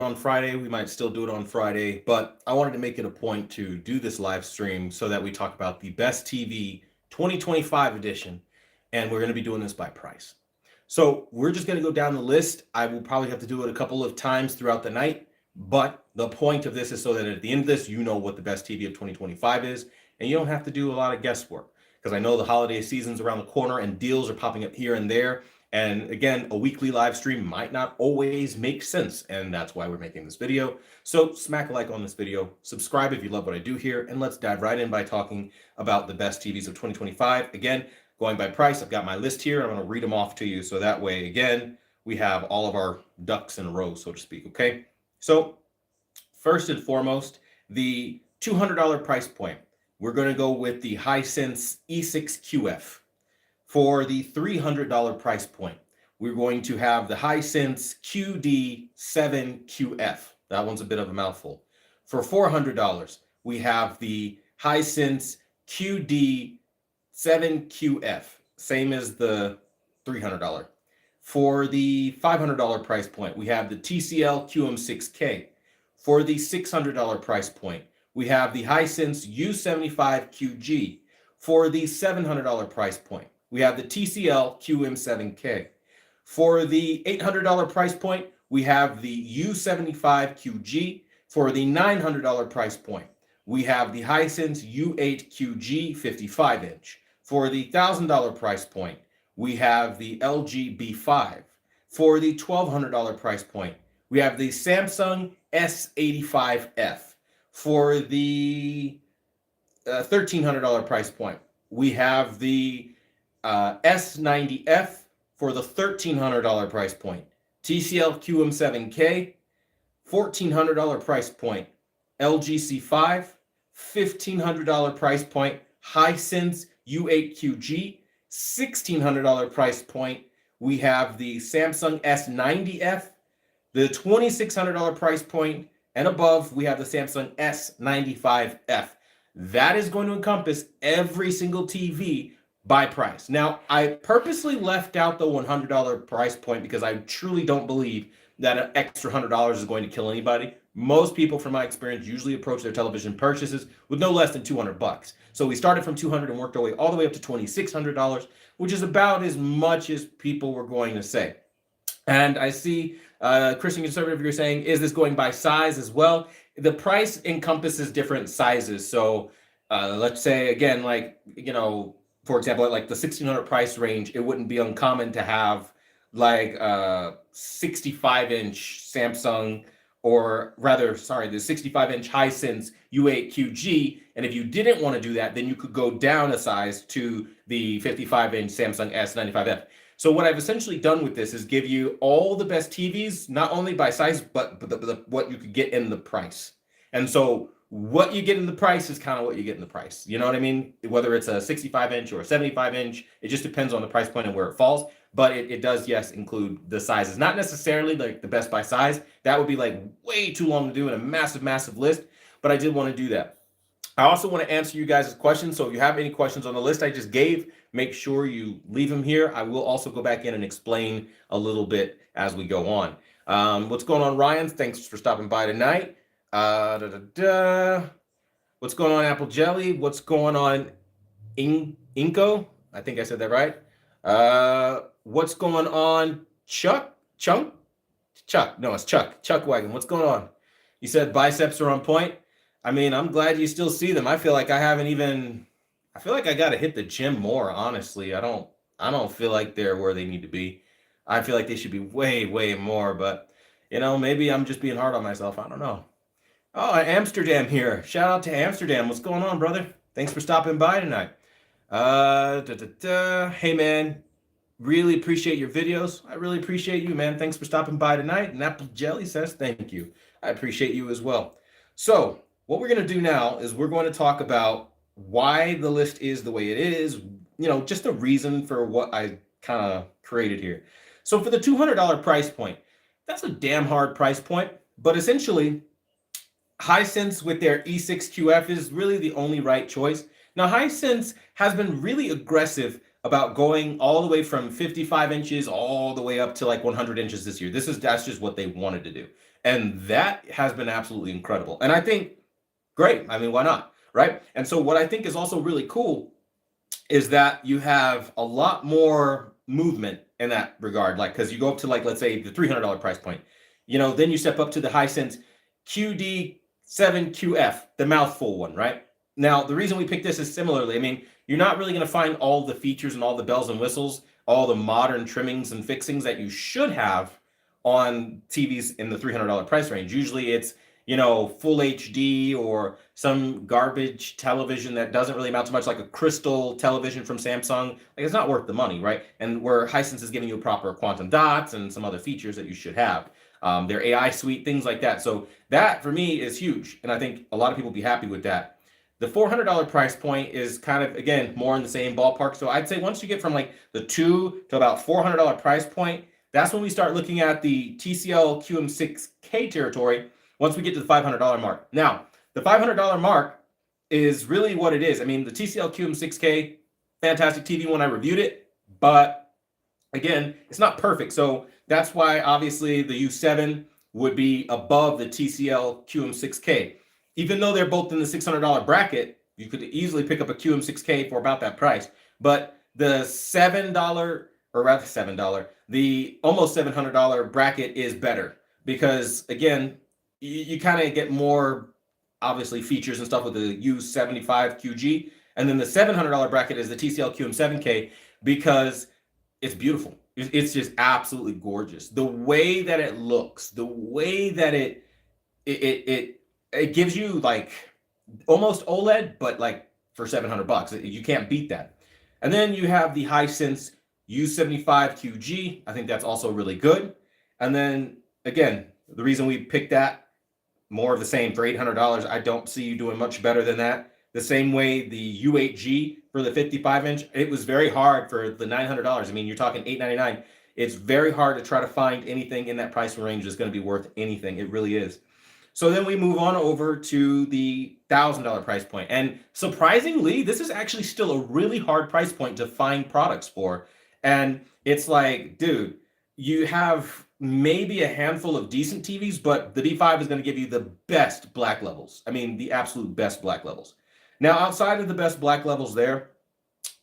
on Friday. We might still do it on Friday, but I wanted to make it a point to do this live stream so that we talk about the best TV 2025 edition, and we're going to be doing this by price. So we're just going to go down the list. I will probably have to do it a couple of times throughout the night, but the point of this is so that at the end of this, you know what the best TV of 2025 is, and you don't have to do a lot of guesswork because I know the holiday season's around the corner and deals are popping up here and there. And again, a weekly live stream might not always make sense, and that's why we're making this video. So smack a like on this video, subscribe if you love what I do here, and let's dive right in by talking about the best TVs of 2025. Again, going by price, I've got my list here. I'm going to read them off to you so that way, again, we have all of our ducks in a row, so to speak, okay? So first and foremost, the $200 price point. We're going to go with the Hisense E6QF. For the $300 price point, we're going to have the Hisense QD7QF. That one's a bit of a mouthful. For $400, we have the Hisense QD7QF, same as the $300. For the $500 price point, we have the TCL QM6K. For the $600 price point, we have the Hisense U75QG. For the $700 price point, we have the TCL QM7K. For the $800 price point, we have the U75QG. For the $900 price point, we have the Hisense U8QG 55-inch. For the $1,000 price point, we have the LG B5. For the $1,200 price point, we have the Samsung S85F. For the $1,300 price point, we have the S90F. For the $1,300 price point, TCL QM7K. $1,400 price point, LG C5. $1,500 price point, Hisense U8QG. $1,600 price point, we have the Samsung S90F. The $2,600 price point and above, we have the Samsung S95F. That is going to encompass every single TV by price. Now, I purposely left out the $100 price point because I truly don't believe that an extra $100 is going to kill anybody. Most people, from my experience, usually approach their television purchases with no less than $200. So we started from $200 and worked our way all the way up to $2,600, which is about as much as people were going to say. And I see Christian Conservative, you're saying, is this going by size as well? The price encompasses different sizes. So let's say, again, like, you know, for example, like the $1,600 price range, it wouldn't be uncommon to have like a 65-inch Samsung, or rather, sorry, the 65-inch Hisense U8QG. And if you didn't want to do that, then you could go down a size to the 55-inch Samsung S95F. So what I've essentially done with this is give you all the best TVs, not only by size, but what you could get in the price. And so what you get in the price is kind of what you get in the price. You know what I mean? Whether it's a 65-inch or a 75-inch, it just depends on the price point and where it falls. But it does, yes, include the sizes. Not necessarily like the best by size. That would be like way too long to do in a massive, massive list. But I did want to do that. I also want to answer you guys' questions. So if you have any questions on the list I just gave, make sure you leave them here. I will also go back in and explain a little bit as we go on. What's going on, Ryan? Thanks for stopping by tonight. What's going on, Apple Jelly? What's going on, Inko? I think I said that right. What's going on, Chuck? No, it's Chuck Wagon. What's going on? You said biceps are on point. I mean, I'm glad you still see them. I feel like I got to hit the gym more, honestly. I don't feel like they're where they need to be. I feel like they should be way, way more, but you know, maybe I'm just being hard on myself. I don't know. Oh, Amsterdam here. Shout out to Amsterdam. What's going on, brother? Thanks for stopping by tonight. Hey, man. Really appreciate your videos. I really appreciate you, man. Thanks for stopping by tonight. And Apple Jelly says thank you. I appreciate you as well. So what we're going to do now is we're going to talk about why the list is the way it is, you know, just the reason for what I kind of created here. So for the $200 price point, that's a damn hard price point, but essentially Hisense with their E6QF is really the only right choice. Now, Hisense has been really aggressive about going all the way from 55 inches all the way up to like 100 inches this year. That's just what they wanted to do. And that has been absolutely incredible. And I think, great. I mean, why not? Right. And so, what I think is also really cool is that you have a lot more movement in that regard. Like, because you go up to, like, let's say the $300 price point, then you step up to the Hisense QD7QF, the mouthful one, right? Now, the reason we picked this is similarly, I mean, you're not really going to find all the features and all the bells and whistles, all the modern trimmings and fixings that you should have on TVs in the $300 price range. Usually it's, full HD or some garbage television that doesn't really amount to much, like a crystal television from Samsung. Like, it's not worth the money, right? And where Hisense is giving you proper quantum dots and some other features that you should have. Their AI suite, things like that. So that for me is huge. And I think a lot of people will be happy with that. The $400 price point is kind of, again, more in the same ballpark. So I'd say once you get from like the $200 to about $400 price point, that's when we start looking at the TCL QM6K territory once we get to the $500 mark. Now, the $500 mark is really what it is. I mean, the TCL QM6K, fantastic TV when I reviewed it, but again, it's not perfect. So that's why obviously the U7 would be above the TCL QM6K. Even though they're both in the $600 bracket, you could easily pick up a QM6K for about that price. But the $7, or rather $7, the almost $700 bracket is better because, again, you kind of get more, obviously, features and stuff with the U75QG. And then the $700 bracket is the TCL QM7K because it's beautiful. It's just absolutely gorgeous. The way that it looks, the way that it gives you like almost OLED, but like for $700, you can't beat that. And then you have the Hisense U75QG. I think that's also really good. And then again, the reason we picked that, more of the same for $800. I don't see you doing much better than that. The same way the U8G for the 55-inch, it was very hard for the $900. I mean, you're talking $899. It's very hard to try to find anything in that price range that's going to be worth anything. It really is. So then we move on over to the $1,000 price point. And surprisingly, this is actually still a really hard price point to find products for. And it's like, dude, you have maybe a handful of decent TVs, but the B5 is going to give you the best black levels. I mean, the absolute best black levels. Now, outside of the best black levels there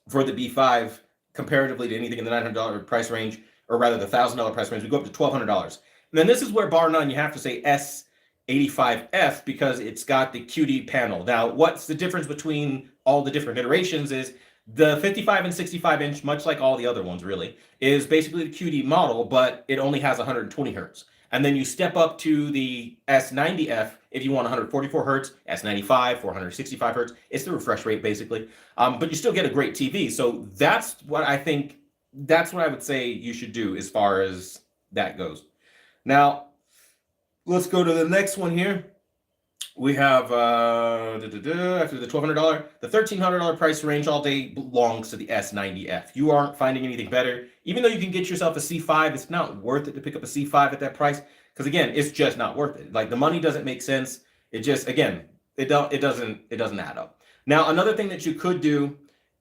for the B5, comparatively to anything in the $900 price range, or rather the $1,000 price range, we go up to $1,200. And then this is where, bar none, you have to say S85F because it's got the QD panel. Now, what's the difference between all the different iterations is the 55 and 65 inch, much like all the other ones really, is basically the QD model, but it only has 120 hertz. And then you step up to the S90F if you want 144 hertz, S95, 465 hertz. It's the refresh rate basically, but you still get a great TV. So that's what I would say you should do as far as that goes. Now, let's go to the next one here. We have, after the $1,200, the $1,300 price range all day belongs to the S90F. You aren't finding anything better. Even though you can get yourself a C5, it's not worth it to pick up a C5 at that price. Because again, it's just not worth it. Like, the money doesn't make sense. It just, again, it doesn't add up. Now, another thing that you could do,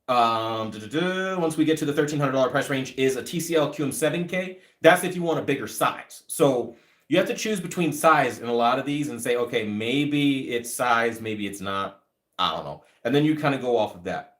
once we get to the $1,300 price range, is a TCL QM7K. That's if you want a bigger size. So you have to choose between size in a lot of these and say, okay, maybe it's size, maybe it's not. I don't know. And then you kind of go off of that.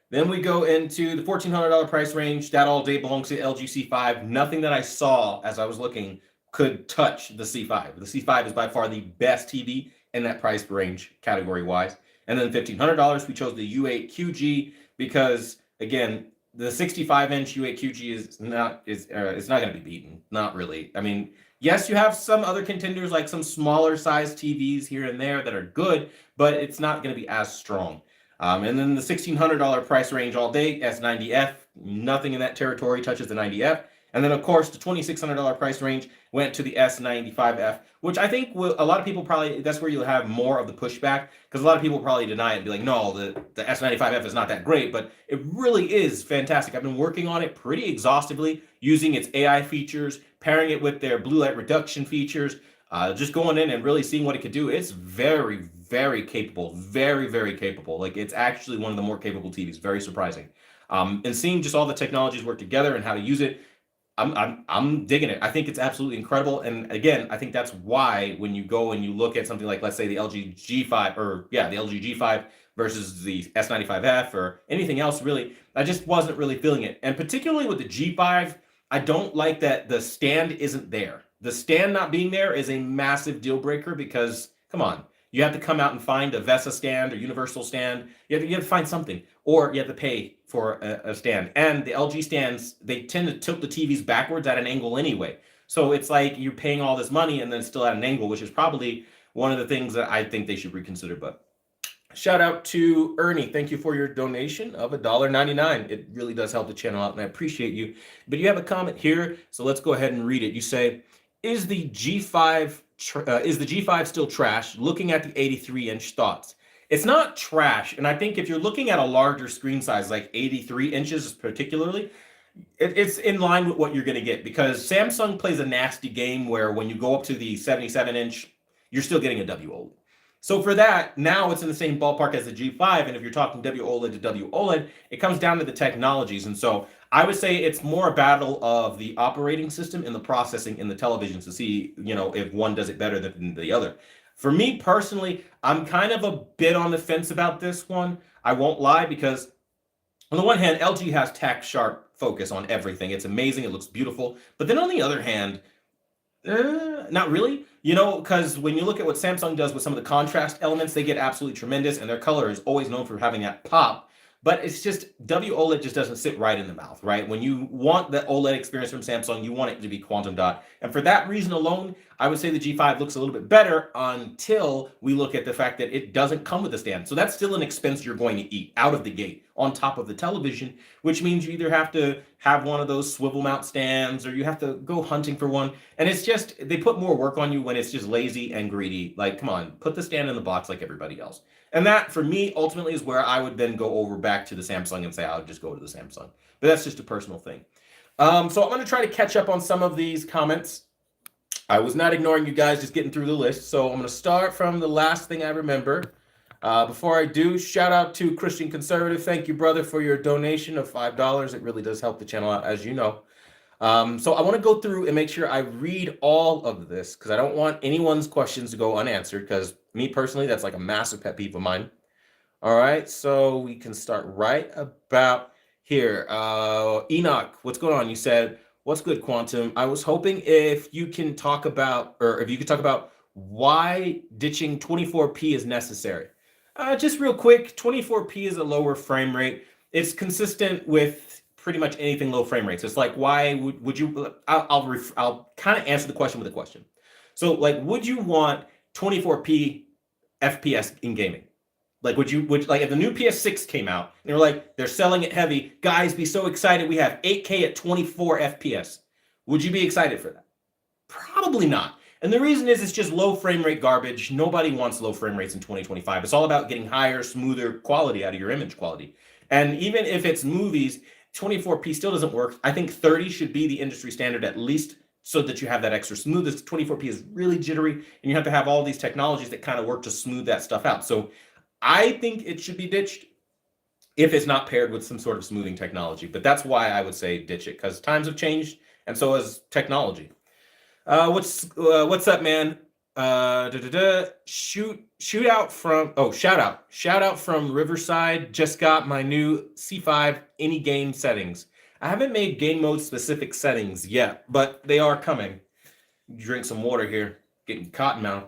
Then we go into the $1,400 price range. That all day belongs to LG C5. Nothing that I saw as I was looking could touch the C5. The C5 is by far the best TV in that price range category-wise. And then $1,500, we chose the U8QG because, again, the 65-inch U8QG is not going to be beaten. Not really. I mean, yes, you have some other contenders like some smaller size TVs here and there that are good, but it's not going to be as strong. And then the $1,600 price range all day, S90F, nothing in that territory touches the 90F. And then, of course, the $2,600 price range went to the S95F, which I think a lot of people probably, that's where you'll have more of the pushback, because a lot of people probably deny it and be like, no, the S95F is not that great, but it really is fantastic. I've been working on it pretty exhaustively, using its AI features, pairing it with their blue light reduction features, just going in and really seeing what it could do. It's very, very capable, very, very capable. Like, it's actually one of the more capable TVs, very surprising. And seeing just all the technologies work together and how to use it, I'm digging it. I think it's absolutely incredible. And again, I think that's why when you go and you look at something like, let's say, the LG G5, or yeah, the LG G5 versus the S95F or anything else, really, I just wasn't really feeling it. And particularly with the G5, I don't like that the stand isn't there. The stand not being there is a massive deal breaker because, come on, you have to come out and find a VESA stand or Universal stand. You have to find something, or you have to pay for a stand. And the LG stands, they tend to tilt the TVs backwards at an angle anyway. So it's like you're paying all this money and then still at an angle, which is probably one of the things that I think they should reconsider. But shout out to Ernie. Thank you for your donation of $1.99. It really does help the channel out, and I appreciate you. But you have a comment here, so let's go ahead and read it. You say, is the G5 still trash? Looking at the 83-inch thoughts. It's not trash, and I think if you're looking at a larger screen size, like 83 inches particularly, it's in line with what you're going to get, because Samsung plays a nasty game where when you go up to the 77-inch, you're still getting a WOLED. So for that, now it's in the same ballpark as the G5, and if you're talking WOLED to WOLED, it comes down to the technologies. And so I would say it's more a battle of the operating system and the processing in the televisions to see, if one does it better than the other. For me personally, I'm kind of a bit on the fence about this one. I won't lie, because on the one hand, LG has tack sharp focus on everything. It's amazing. It looks beautiful. But then on the other hand, not really, because when you look at what Samsung does with some of the contrast elements, they get absolutely tremendous, and their color is always known for having that pop. But it's just, WOLED just doesn't sit right in the mouth, right? When you want the OLED experience from Samsung, you want it to be quantum dot. And for that reason alone, I would say the G5 looks a little bit better until we look at the fact that it doesn't come with a stand. So that's still an expense you're going to eat out of the gate on top of the television, which means you either have to have one of those swivel mount stands or you have to go hunting for one. And it's just, they put more work on you when it's just lazy and greedy. Like, come on, put the stand in the box like everybody else. And that, for me, ultimately is where I would then go over back to the Samsung and say I would just go to the Samsung. But that's just a personal thing. So I'm going to try to catch up on some of these comments. I was not ignoring you guys, just getting through the list. So I'm going to start from the last thing I remember. Before I do, shout out to Christian Conservative. Thank you, brother, for your donation of $5. It really does help the channel out, as you know. So I want to go through and make sure I read all of this, because I don't want anyone's questions to go unanswered, because me personally, that's like a massive pet peeve of mine. All right, so we can start right about here. Enoch, what's going on? You said, what's good, Quantum? I was hoping if you can talk about, why ditching 24p is necessary. Just real quick, 24p is a lower frame rate. It's consistent with pretty much anything low frame rates. It's like, why would you? I'll kind of answer the question with a question. So, like, would you want 24p FPS in gaming? Like, would if the new PS6 came out and they were like, they're selling it heavy, guys, be so excited, we have 8K at 24 FPS. Would you be excited for that? Probably not. And the reason is it's just low frame rate garbage. Nobody wants low frame rates in 2025. It's all about getting higher, smoother quality out of your image quality. And even if it's movies, 24p still doesn't work. I think 30 should be the industry standard, at least, so that you have that extra smoothness. 24p is really jittery, and you have to have all these technologies that kind of work to smooth that stuff out. So I think it should be ditched if it's not paired with some sort of smoothing technology. But that's why I would say ditch it, because times have changed, and so has technology. What's up, man? Shout out from Riverside. Just got my new C5 any game settings. I haven't made game mode specific settings yet, but they are coming. Drink some water here. Getting cotton mouth.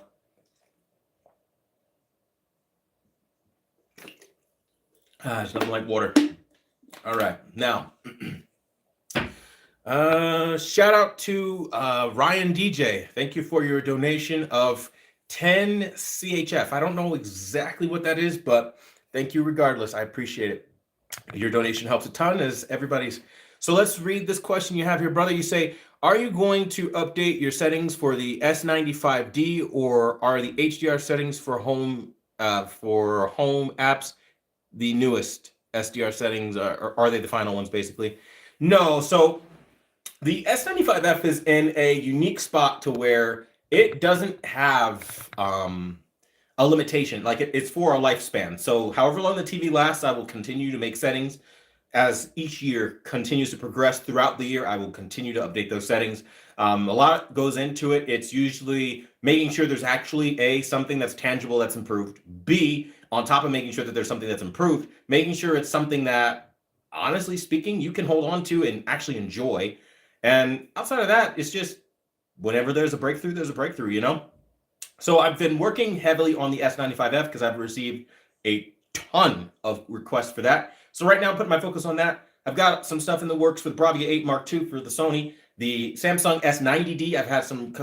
It's nothing like water. All right, now. Shout out to Ryan DJ. Thank you for your donation of 10 CHF. I don't know exactly what that is, but thank you regardless. I appreciate it. Your donation helps a ton, as everybody's. So let's read this question you have here, brother. You say, are you going to update your settings for the S95D, or are the HDR settings for home apps the newest SDR settings, or are they the final ones, basically? No. So the S95F is in a unique spot to where it doesn't have a limitation. Like, it's for a lifespan. So however long the TV lasts, I will continue to make settings. as each year continues to progress throughout the year, I will continue to update those settings. A lot goes into it. It's usually making sure there's actually A, something that's tangible that's improved. B, on top of making sure that there's something that's improved, making sure it's something that, honestly speaking, you can hold on to and actually enjoy. And outside of that, it's just whenever there's a breakthrough, there's a breakthrough, you know? So I've been working heavily on the S95F because I've received a ton of requests for that. So right now I'm putting my focus on that. I've got some stuff in the works for the Bravia 8 Mark II for the Sony. The Samsung S90D, I've had some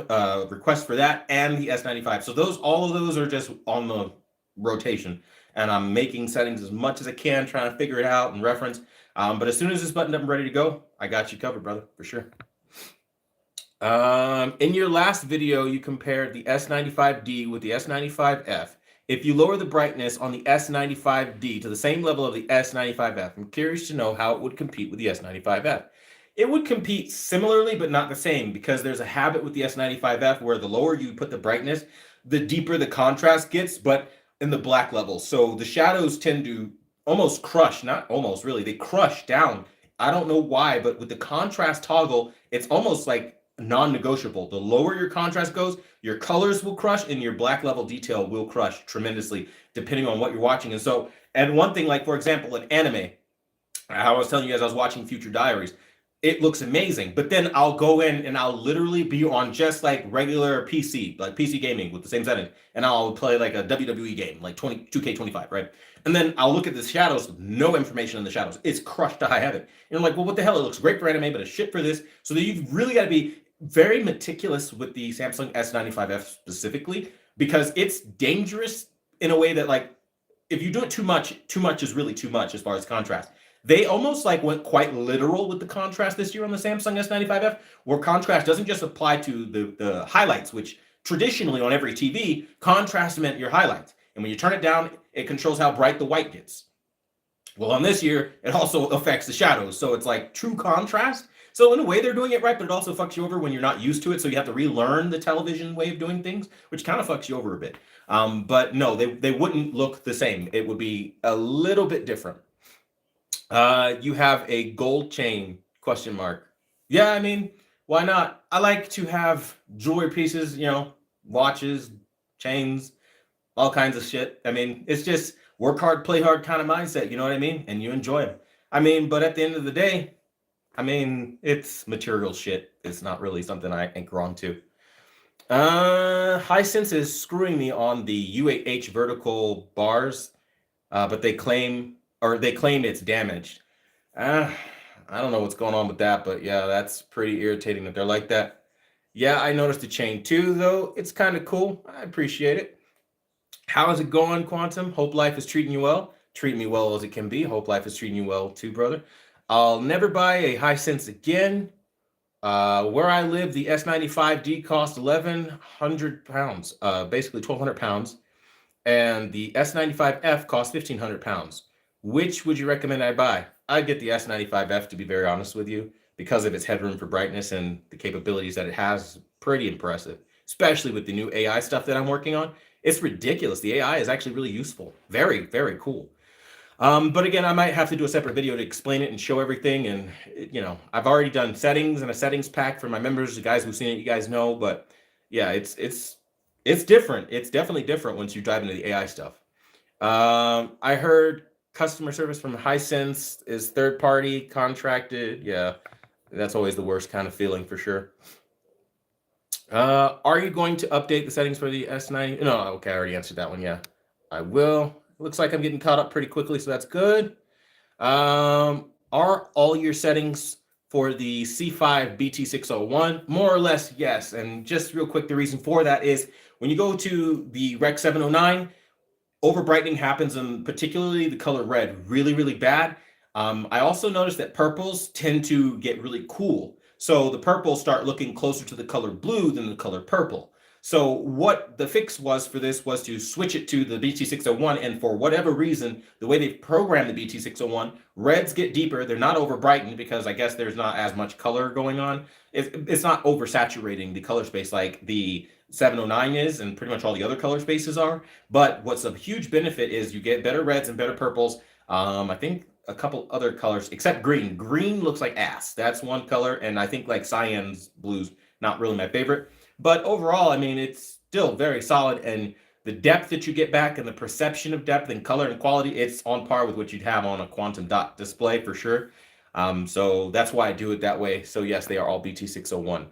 requests for that, and the S95. So all of those are just on the rotation. And I'm making settings as much as I can, trying to figure it out and reference. But as soon as it's buttoned up and ready to go, I got you covered, brother, for sure. In your last video, you compared the S95D with the S95F. If you lower the brightness on the S95D to the same level of the S95F, I'm curious to know how it would compete with the S95F. It would compete similarly, but not the same, because there's a habit with the S95F where the lower you put the brightness, the deeper the contrast gets, but in the black level. So the shadows tend to almost crush, not almost really, they crush down. I don't know why, but with the contrast toggle, it's almost like non-negotiable. The lower your contrast goes, your colors will crush and your black level detail will crush tremendously, depending on what you're watching. And one thing, like for example, an anime, I was telling you guys I was watching Future Diaries. It looks amazing, but then I'll go in and I'll literally be on just like regular PC, like PC gaming with the same settings, and I'll play like a WWE game, like 2K25, right? And then I'll look at the shadows, no information in the shadows. It's crushed to high heaven. And I'm like, well, what the hell? It looks great for anime, but it's shit for this. So that you've really got to be very meticulous with the Samsung S95F specifically, because it's dangerous in a way that, like, if you do it too much is really too much as far as contrast. They almost like went quite literal with the contrast this year on the Samsung S95F, where contrast doesn't just apply to the highlights, which traditionally on every TV, contrast meant your highlights. And when you turn it down, it controls how bright the white gets. Well, on this year, it also affects the shadows. So it's like true contrast. So in a way, they're doing it right, but it also fucks you over when you're not used to it. So you have to relearn the television way of doing things, which kind of fucks you over a bit. But no, they wouldn't look the same. It would be a little bit different. You have a gold chain, question mark. Yeah, I mean, why not? I like to have jewelry pieces, you know, watches, chains, all kinds of shit. I mean, it's just work hard, play hard kind of mindset, you know what I mean? And you enjoy them. I mean, but at the end of the day, I mean, it's material shit. It's not really something I anchor on to. Hisense is screwing me on the U8H vertical bars, but they claim it's damaged. I don't know what's going on with that, but yeah, that's pretty irritating that they're like that. Yeah, I noticed the chain too, though. It's kind of cool. I appreciate it. How is it going, Quantum? Hope life is treating you well. Treat me well as it can be. Hope life is treating you well too, brother. I'll never buy a Hisense again. Where I live, the S95D cost 1,100 pounds, basically 1,200 pounds. And the S95F cost 1,500 pounds. Which would you recommend I buy? I'd get the S95F, to be very honest with you, because of its headroom for brightness and the capabilities that it has. Pretty impressive, especially with the new AI stuff that I'm working on. It's ridiculous. The AI is actually really useful. Very, very cool. But again, I might have to do a separate video to explain it and show everything. And, you know, I've already done settings and a settings pack for my members, the guys who've seen it, you guys know. But yeah, it's different. It's definitely different once you dive into the AI stuff. I heard customer service from Hisense is third-party contracted. Yeah, that's always the worst kind of feeling for sure. Are you going to update the settings for the S90? No, okay, I already answered that one. Yeah, I will. Looks like I'm getting caught up pretty quickly, so that's good. Are all your settings for the C5 BT601? More or less, yes. And just real quick, the reason for that is when you go to the Rec 709, overbrightening happens, and particularly the color red, really, really bad. I also noticed that purples tend to get really cool. So the purples start looking closer to the color blue than the color purple. So what the fix was for this was to switch it to the BT601, and for whatever reason, the way they've programmed the BT601, reds get deeper. They're not overbrightened because I guess there's not as much color going on. It's not oversaturating the color space like the 709 is, and pretty much all the other color spaces are. But what's a huge benefit is you get better reds and better purples. I think a couple other colors, except green. Green looks like ass. That's one color, and I think like cyan's blue's not really my favorite. But overall, I mean, it's still very solid, and the depth that you get back and the perception of depth and color and quality, it's on par with what you'd have on a quantum dot display for sure. So that's why I do it that way. So yes, they are all BT601.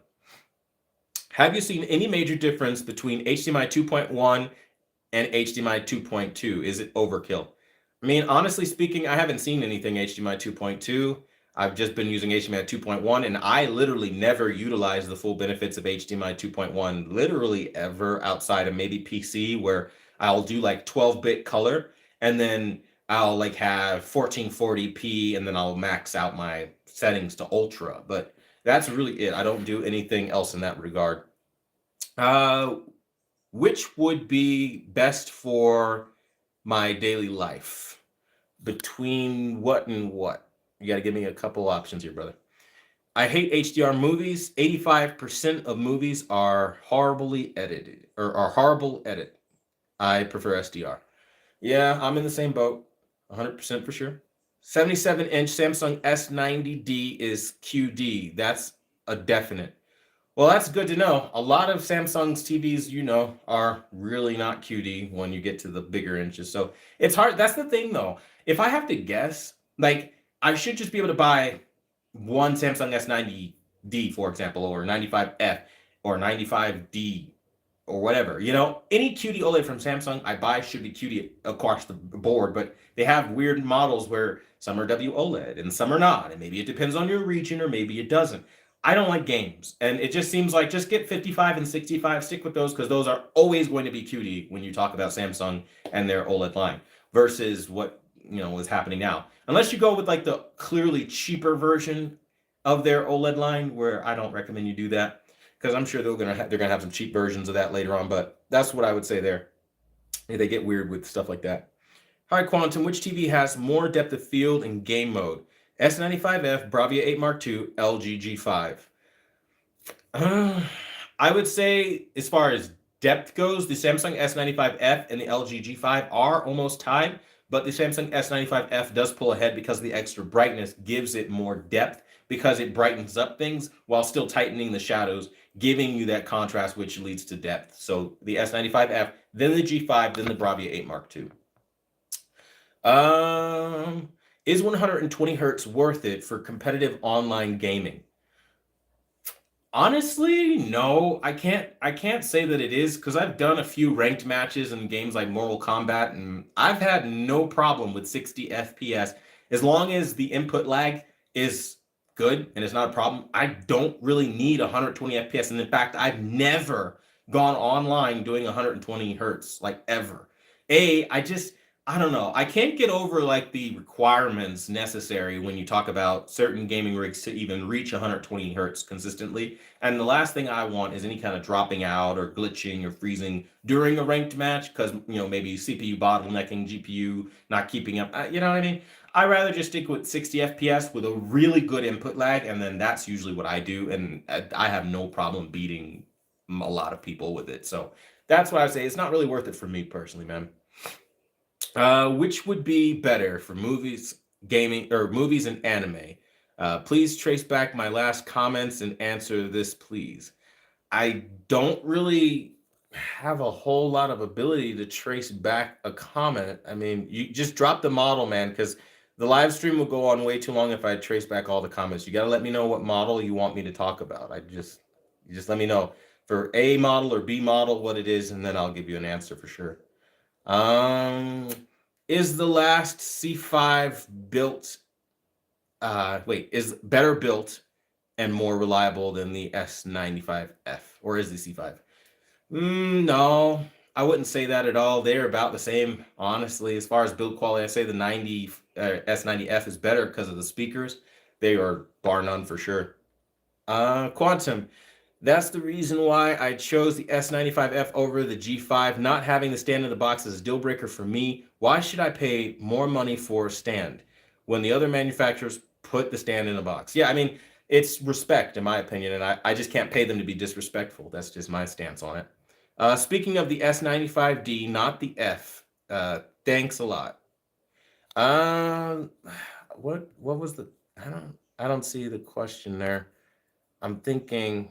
Have you seen any major difference between HDMI 2.1 and HDMI 2.2? Is it overkill? I mean, honestly speaking, I haven't seen anything HDMI 2.2. I've just been using HDMI 2.1, and I literally never utilize the full benefits of HDMI 2.1 literally ever, outside of maybe PC, where I'll do like 12-bit color, and then I'll like have 1440p, and then I'll max out my settings to ultra. But that's really it. I don't do anything else in that regard. Which would be best for my daily life? Between what and what? You got to give me a couple options here, brother. I hate HDR movies. 85% of movies are horribly edited, or are horrible edit. I prefer SDR. Yeah, I'm in the same boat. 100% for sure. 77-inch Samsung S90D is QD. That's a definite. Well, that's good to know. A lot of Samsung's TVs, you know, are really not QD when you get to the bigger inches. So it's hard. That's the thing, though. If I have to guess, like, I should just be able to buy one Samsung S90D, for example, or 95F or 95D or whatever. You know, any QD OLED from Samsung I buy should be QD across the board, but they have weird models where some are WOLED and some are not. And maybe it depends on your region, or maybe it doesn't. I don't like games, and it just seems like just get 55 and 65, stick with those, because those are always going to be QD when you talk about Samsung and their OLED line versus what, you know, is happening now. Unless you go with like the clearly cheaper version of their OLED line, where I don't recommend you do that, because I'm sure they're gonna have some cheap versions of that later on. But that's what I would say there. They get weird with stuff like that. Hi Quantum, which TV has more depth of field in game mode? S95F, Bravia 8 Mark II, LG G5. I would say, as far as depth goes, the Samsung S95F and the LG G5 are almost tied, but the Samsung S95F does pull ahead because the extra brightness gives it more depth, because it brightens up things while still tightening the shadows, giving you that contrast, which leads to depth. So the S95F, then the G5, then the Bravia 8 Mark II. Is 120 hertz worth it for competitive online gaming? Honestly, no. I can't say that it is, because I've done a few ranked matches in games like Mortal Kombat, and I've had no problem with 60 FPS as long as the input lag is good and it's not a problem. I don't really need 120 FPS, and in fact, I've never gone online doing 120 hertz, like, ever. I don't know. I can't get over like the requirements necessary when you talk about certain gaming rigs to even reach 120 hertz consistently. And the last thing I want is any kind of dropping out or glitching or freezing during a ranked match, because, you know, maybe CPU bottlenecking, GPU not keeping up. You know what I mean? I rather just stick with 60 FPS with a really good input lag, and then that's usually what I do, and I have no problem beating a lot of people with it. So that's why I say it's not really worth it for me personally, man. Which would be better for movies, gaming, or movies and anime? Please trace back my last comments and answer this, please. I don't really have a whole lot of ability to trace back a comment. I mean, you just drop the model, man, because the live stream will go on way too long if I trace back all the comments. You got to let me know what model you want me to talk about. You just let me know for A model or B model what it is, and then I'll give you an answer for sure. Is the last C5 built, is better built and more reliable than the S95F, or is the C5? No, I wouldn't say that at all. They're about the same, honestly. As far as build quality, I say the S90F is better because of the speakers. They are bar none for sure. Quantum, that's the reason why I chose the S95F over the G5. Not having the stand in the box is a deal breaker for me. Why should I pay more money for a stand when the other manufacturers put the stand in the box? Yeah, I mean, it's respect, in my opinion, and I just can't pay them to be disrespectful. That's just my stance on it. Speaking of the S95D, not the F, thanks a lot. what was the I don't see the question there. I'm thinking,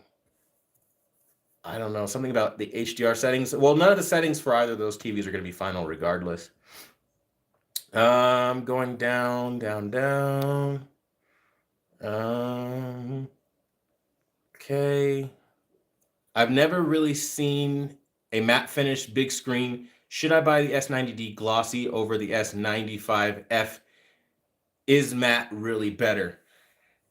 I don't know, something about the HDR settings. Well, none of the settings for either of those TVs are going to be final regardless. Going down, down, down. Okay. I've never really seen a matte finish big screen. Should I buy the S90D glossy over the S95F? Is matte really better?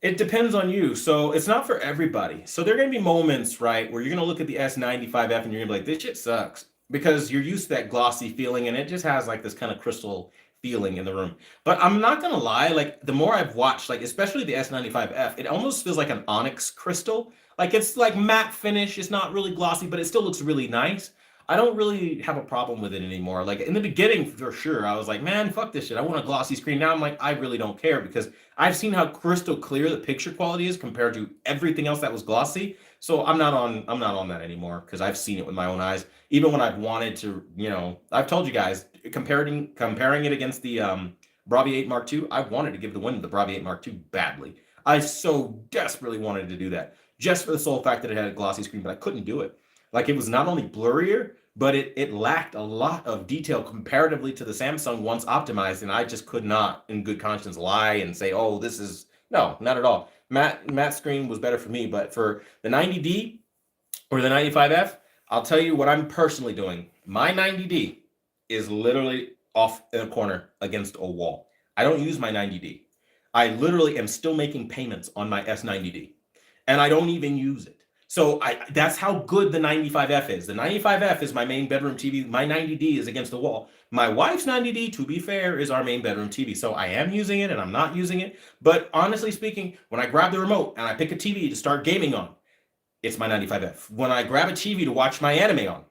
It depends on you. So it's not for everybody. So there are going to be moments, right, where you're going to look at the S95F and you're going to be like, this shit sucks, because you're used to that glossy feeling and it just has like this kind of crystal feeling in the room. But I'm not going to lie, like the more I've watched, like especially the S95F, it almost feels like an onyx crystal. Like it's like matte finish. It's not really glossy, but it still looks really nice. I don't really have a problem with it anymore. Like in the beginning, for sure, I was like, man, fuck this shit. I want a glossy screen. Now I'm like, I really don't care, because I've seen how crystal clear the picture quality is compared to everything else that was glossy. So I'm not on that anymore, because I've seen it with my own eyes. Even when I've wanted to, I've told you guys, comparing it against the Bravia 8 Mark II, I wanted to give the win to the Bravia 8 Mark II badly. I so desperately wanted to do that, just for the sole fact that it had a glossy screen, but I couldn't do it. Like it was not only blurrier, but it lacked a lot of detail comparatively to the Samsung once optimized, and I just could not, in good conscience, lie and say, oh, this is, no, not at all. Matte screen was better for me, but for the 90D or the 95F, I'll tell you what I'm personally doing. My 90D is literally off in a corner against a wall. I don't use my 90D. I literally am still making payments on my S90D, and I don't even use it. So that's how good the 95F is. The 95F is my main bedroom TV. My 90D is against the wall. My wife's 90D, to be fair, is our main bedroom TV. So I am using it and I'm not using it. But honestly speaking, when I grab the remote and I pick a TV to start gaming on, it's my 95F. When I grab a TV to watch my anime on,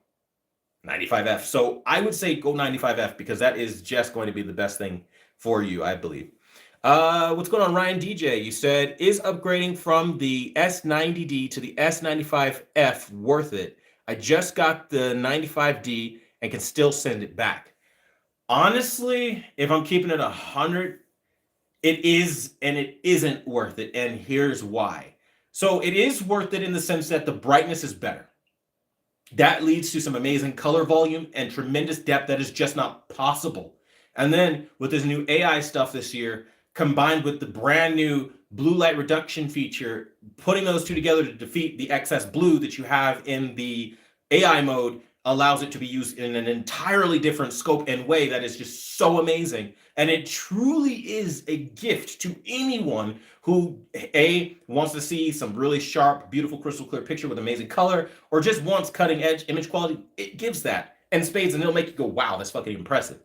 95F. So I would say go 95F, because that is just going to be the best thing for you, I believe. What's going on, Ryan DJ? You said, is upgrading from the S90D to the S95F worth it? I just got the 95D and can still send it back. Honestly, if I'm keeping it 100, it is and it isn't worth it, and here's why. So it is worth it in the sense that the brightness is better. That leads to some amazing color volume and tremendous depth that is just not possible. And then with this new AI stuff this year, combined with the brand new blue light reduction feature, putting those two together to defeat the excess blue that you have in the AI mode allows it to be used in an entirely different scope and way that is just so amazing. And it truly is a gift to anyone who, A, wants to see some really sharp, beautiful, crystal clear picture with amazing color, or just wants cutting edge image quality. It gives that in spades, and it'll make you go, wow, that's fucking impressive.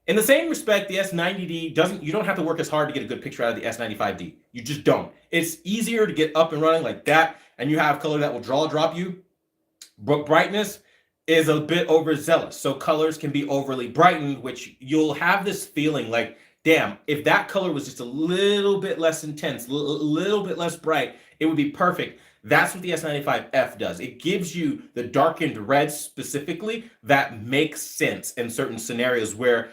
In the same respect, the S90D you don't have to work as hard to get a good picture out of the S95D. You just don't. It's easier to get up and running like that, and you have color that will drop you. But brightness is a bit overzealous. So colors can be overly brightened, which you'll have this feeling like, damn, if that color was just a little bit less intense, a little bit less bright, it would be perfect. That's what the S95F does. It gives you the darkened reds specifically that makes sense in certain scenarios where,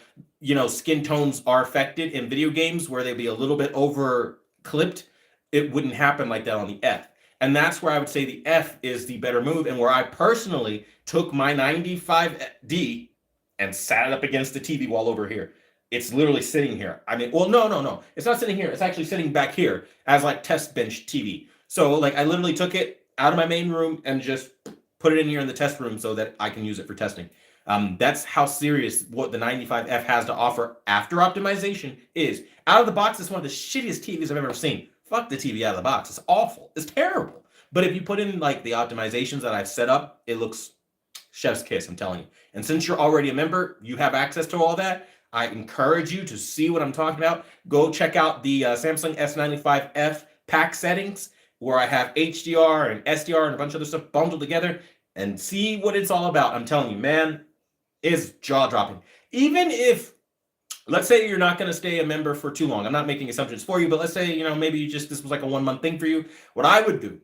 skin tones are affected in video games where they'd be a little bit over clipped. It wouldn't happen like that on the F. And that's where I would say the F is the better move, and where I personally took my 95D and sat it up against the TV wall over here. It's literally sitting here. I mean, well, no. It's not sitting here. It's actually sitting back here as like test bench TV. So like I literally took it out of my main room and just put it in here in the test room so that I can use it for testing. That's how serious what the 95F has to offer after optimization is. Out of the box, it's one of the shittiest TVs I've ever seen. Fuck the TV out of the box. It's awful. It's terrible. But if you put in like the optimizations that I've set up, it looks chef's kiss, I'm telling you. And since you're already a member, you have access to all that. I encourage you to see what I'm talking about. Go check out the Samsung S95F pack settings, where I have HDR and SDR and a bunch of other stuff bundled together, and see what it's all about. I'm telling you, man, it's jaw-dropping. Even if, let's say you're not going to stay a member for too long. I'm not making assumptions for you, but let's say, maybe this was like a 1-month thing for you. What I would do,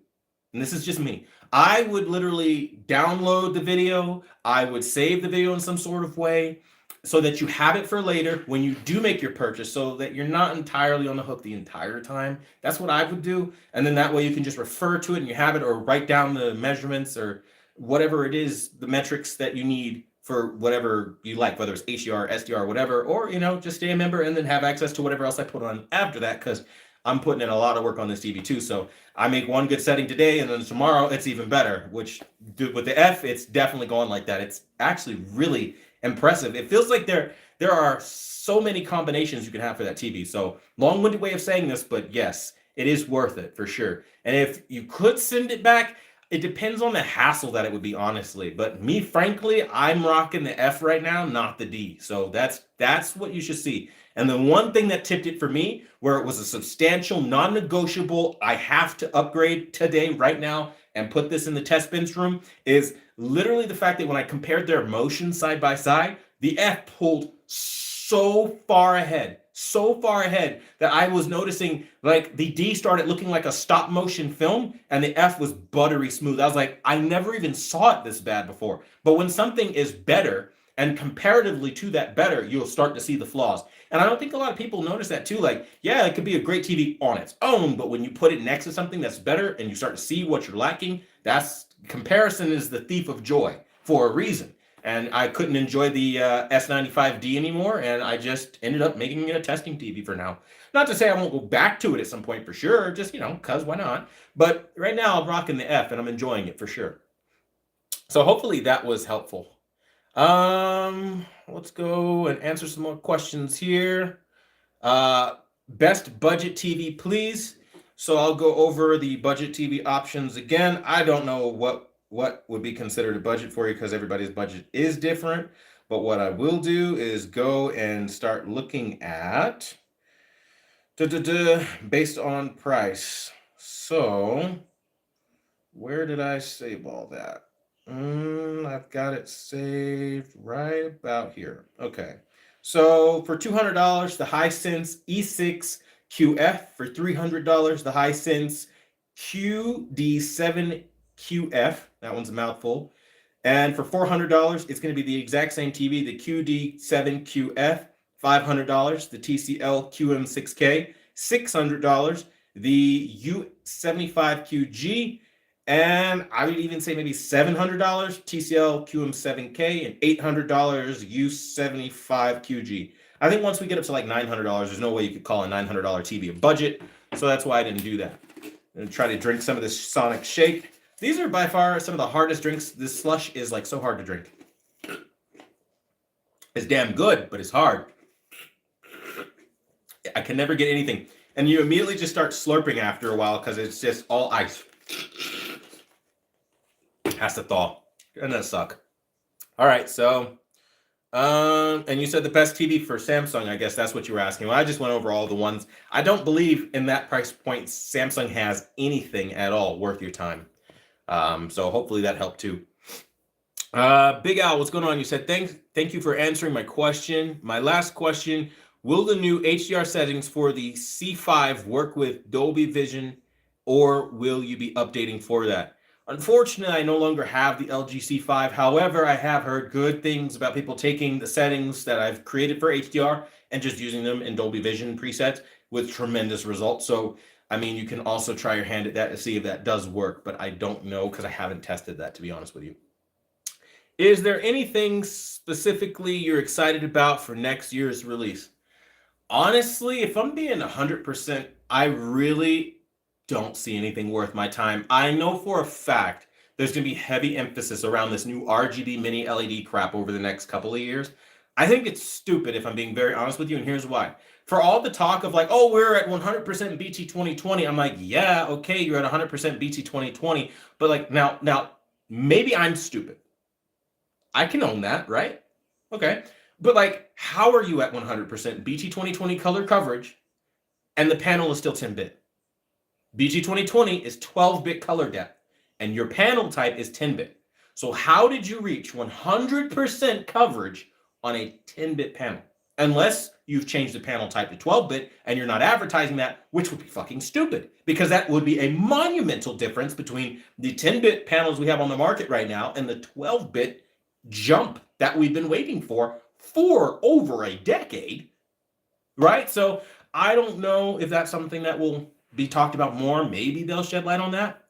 and this is just me, I would literally download the video. I would save the video in some sort of way. so that you have it for later when you do make your purchase, so that you're not entirely on the hook the entire time. That's what I would do. And then that way you can just refer to it and you have it, or write down the measurements or whatever it is, the metrics that you need for whatever you like, whether it's HDR, SDR, whatever, or, just stay a member and then have access to whatever else I put on after that, because I'm putting in a lot of work on this TV too. So I make one good setting today and then tomorrow it's even better, which with the F, it's definitely going like that. It's actually really impressive. It feels like there are so many combinations you can have for that TV. So long-winded way of saying this, but yes, it is worth it for sure. And if you could send it back, it depends on the hassle that it would be, honestly. But me, frankly, I'm rocking the F right now, not the D. So that's what you should see. And the one thing that tipped it for me, where it was a substantial, non-negotiable, I have to upgrade today, right now, and put this in the test bench room, is literally the fact that when I compared their motion side by side, the F pulled so far ahead that I was noticing, like, the D started looking like a stop motion film and the F was buttery smooth. I was like, I never even saw it this bad before. But when something is better, and comparatively to that better, you'll start to see the flaws. And I don't think a lot of people notice that too. Like, yeah, it could be a great TV on its own, but when you put it next to something that's better and you start to see what you're lacking, comparison is the thief of joy for a reason. And I couldn't enjoy the S95D anymore, and I just ended up making it a testing TV for now. Not to say I won't go back to it at some point for sure, just, because why not? But right now I'm rocking the F and I'm enjoying it for sure. So hopefully that was helpful. Let's go and answer some more questions here. Best budget TV, please. So I'll go over the budget TV options again. I don't know what would be considered a budget for you, because everybody's budget is different. But what I will do is go and start looking at based on price. So where did I save all that? I've got it saved right about here. Okay. So for $200, the Hisense E6 QF. For $300, the Hisense QD7QF. That one's a mouthful. And for $400, it's going to be the exact same TV, the QD7QF. $500, the TCL QM6K. $600, the U75QG. And I would even say maybe $700 TCL QM7K and $800 U75QG. I think once we get up to like $900, there's no way you could call a $900 TV a budget. So that's why I didn't do that. I'm going to try to drink some of this Sonic Shake. These are by far some of the hardest drinks. This slush is like so hard to drink. It's damn good, but it's hard. I can never get anything. And you immediately just start slurping after a while because it's just all ice. Has to thaw. Doesn't that suck? All right, so and you said the best TV for Samsung. I guess that's what you were asking. Well, I just went over all the ones. I don't believe in that price point Samsung has anything at all worth your time. So hopefully that helped too. Big Al, what's going on? You said thank you for answering my question. My last question: will the new HDR settings for the C5 work with Dolby Vision, or will you be updating for that? Unfortunately, I no longer have the LG C5. However, I have heard good things about people taking the settings that I've created for HDR and just using them in Dolby Vision presets with tremendous results. So, I mean, you can also try your hand at that to see if that does work, but I don't know because I haven't tested that, to be honest with you. Is there anything specifically you're excited about for next year's release? Honestly, if I'm being 100%, I really don't see anything worth my time. I know for a fact there's going to be heavy emphasis around this new RGB mini LED crap over the next couple of years. I think it's stupid, if I'm being very honest with you, and here's why. For all the talk of like, oh, we're at 100% BT 2020, I'm like, yeah, okay, you're at 100% BT 2020, but like now, maybe I'm stupid. I can own that, right? Okay, but like, how are you at 100% BT 2020 color coverage and the panel is still 10-bit? BT 2020 is 12-bit color depth, and your panel type is 10-bit. So how did you reach 100% coverage on a 10-bit panel? Unless you've changed the panel type to 12-bit and you're not advertising that, which would be fucking stupid, because that would be a monumental difference between the 10-bit panels we have on the market right now and the 12-bit jump that we've been waiting for for over a decade, right? So I don't know if that's something that will be talked about more. Maybe they'll shed light on that.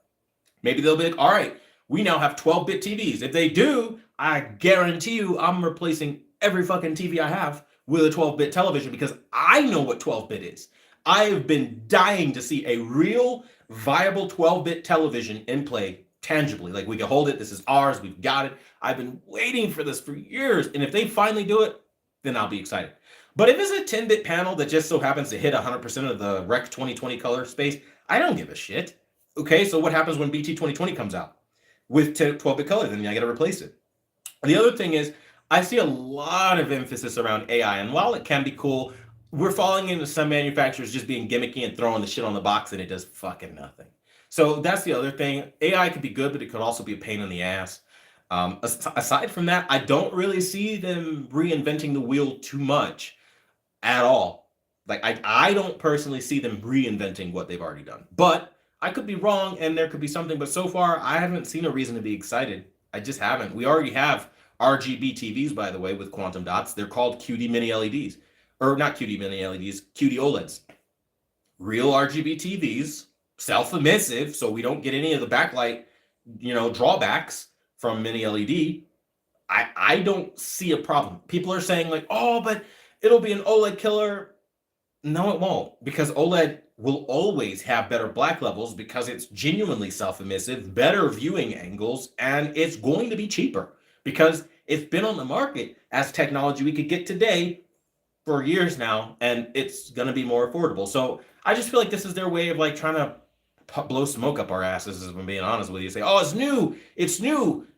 Maybe they'll be like, all right, we now have 12-bit TVs. If they do, I guarantee you I'm replacing every fucking TV I have with a 12-bit television because I know what 12-bit is. I have been dying to see a real viable 12-bit television in play tangibly. Like, we can hold it. This is ours. We've got it. I've been waiting for this for years. And if they finally do it, then I'll be excited. But if it's a 10-bit panel that just so happens to hit 100% of the Rec 2020 color space, I don't give a shit. Okay, so what happens when BT 2020 comes out with 12-bit color? Then I got to replace it. The other thing is, I see a lot of emphasis around AI, and while it can be cool, we're falling into some manufacturers just being gimmicky and throwing the shit on the box, and it does fucking nothing. So that's the other thing. AI could be good, but it could also be a pain in the ass. Aside from that, I don't really see them reinventing the wheel too much at all. Like, I don't personally see them reinventing what they've already done. But I could be wrong, and there could be something. But so far, I haven't seen a reason to be excited. I just haven't. We already have RGB TVs, by the way, with quantum dots. They're called QD Mini LEDs. Or not QD Mini LEDs, QD OLEDs. Real RGB TVs, self-emissive, so we don't get any of the backlight, drawbacks from Mini LED. I don't see a problem. People are saying like, oh, but it'll be an OLED killer. No, it won't, because OLED will always have better black levels because it's genuinely self-emissive, better viewing angles, and it's going to be cheaper because it's been on the market as technology we could get today for years now, and it's going to be more affordable. So I just feel like this is their way of like trying to blow smoke up our asses, if I'm being honest with you. Say, oh, it's new.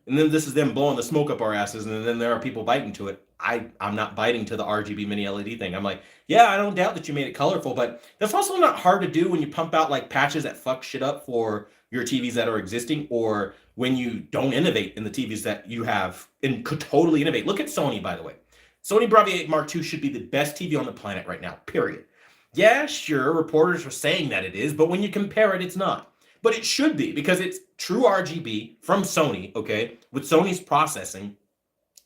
And then this is them blowing the smoke up our asses, and then there are people biting to it. I'm not biting to the RGB Mini LED thing. I'm like, yeah, I don't doubt that you made it colorful, but that's also not hard to do when you pump out like patches that fuck shit up for your TVs that are existing, or when you don't innovate in the TVs that you have and could totally innovate. Look at Sony, by the way. Sony Bravia 8 Mark II should be the best TV on the planet right now, period. Yeah, sure, reporters are saying that it is, but when you compare it, it's not. But it should be, because it's true RGB from Sony, okay, with Sony's processing.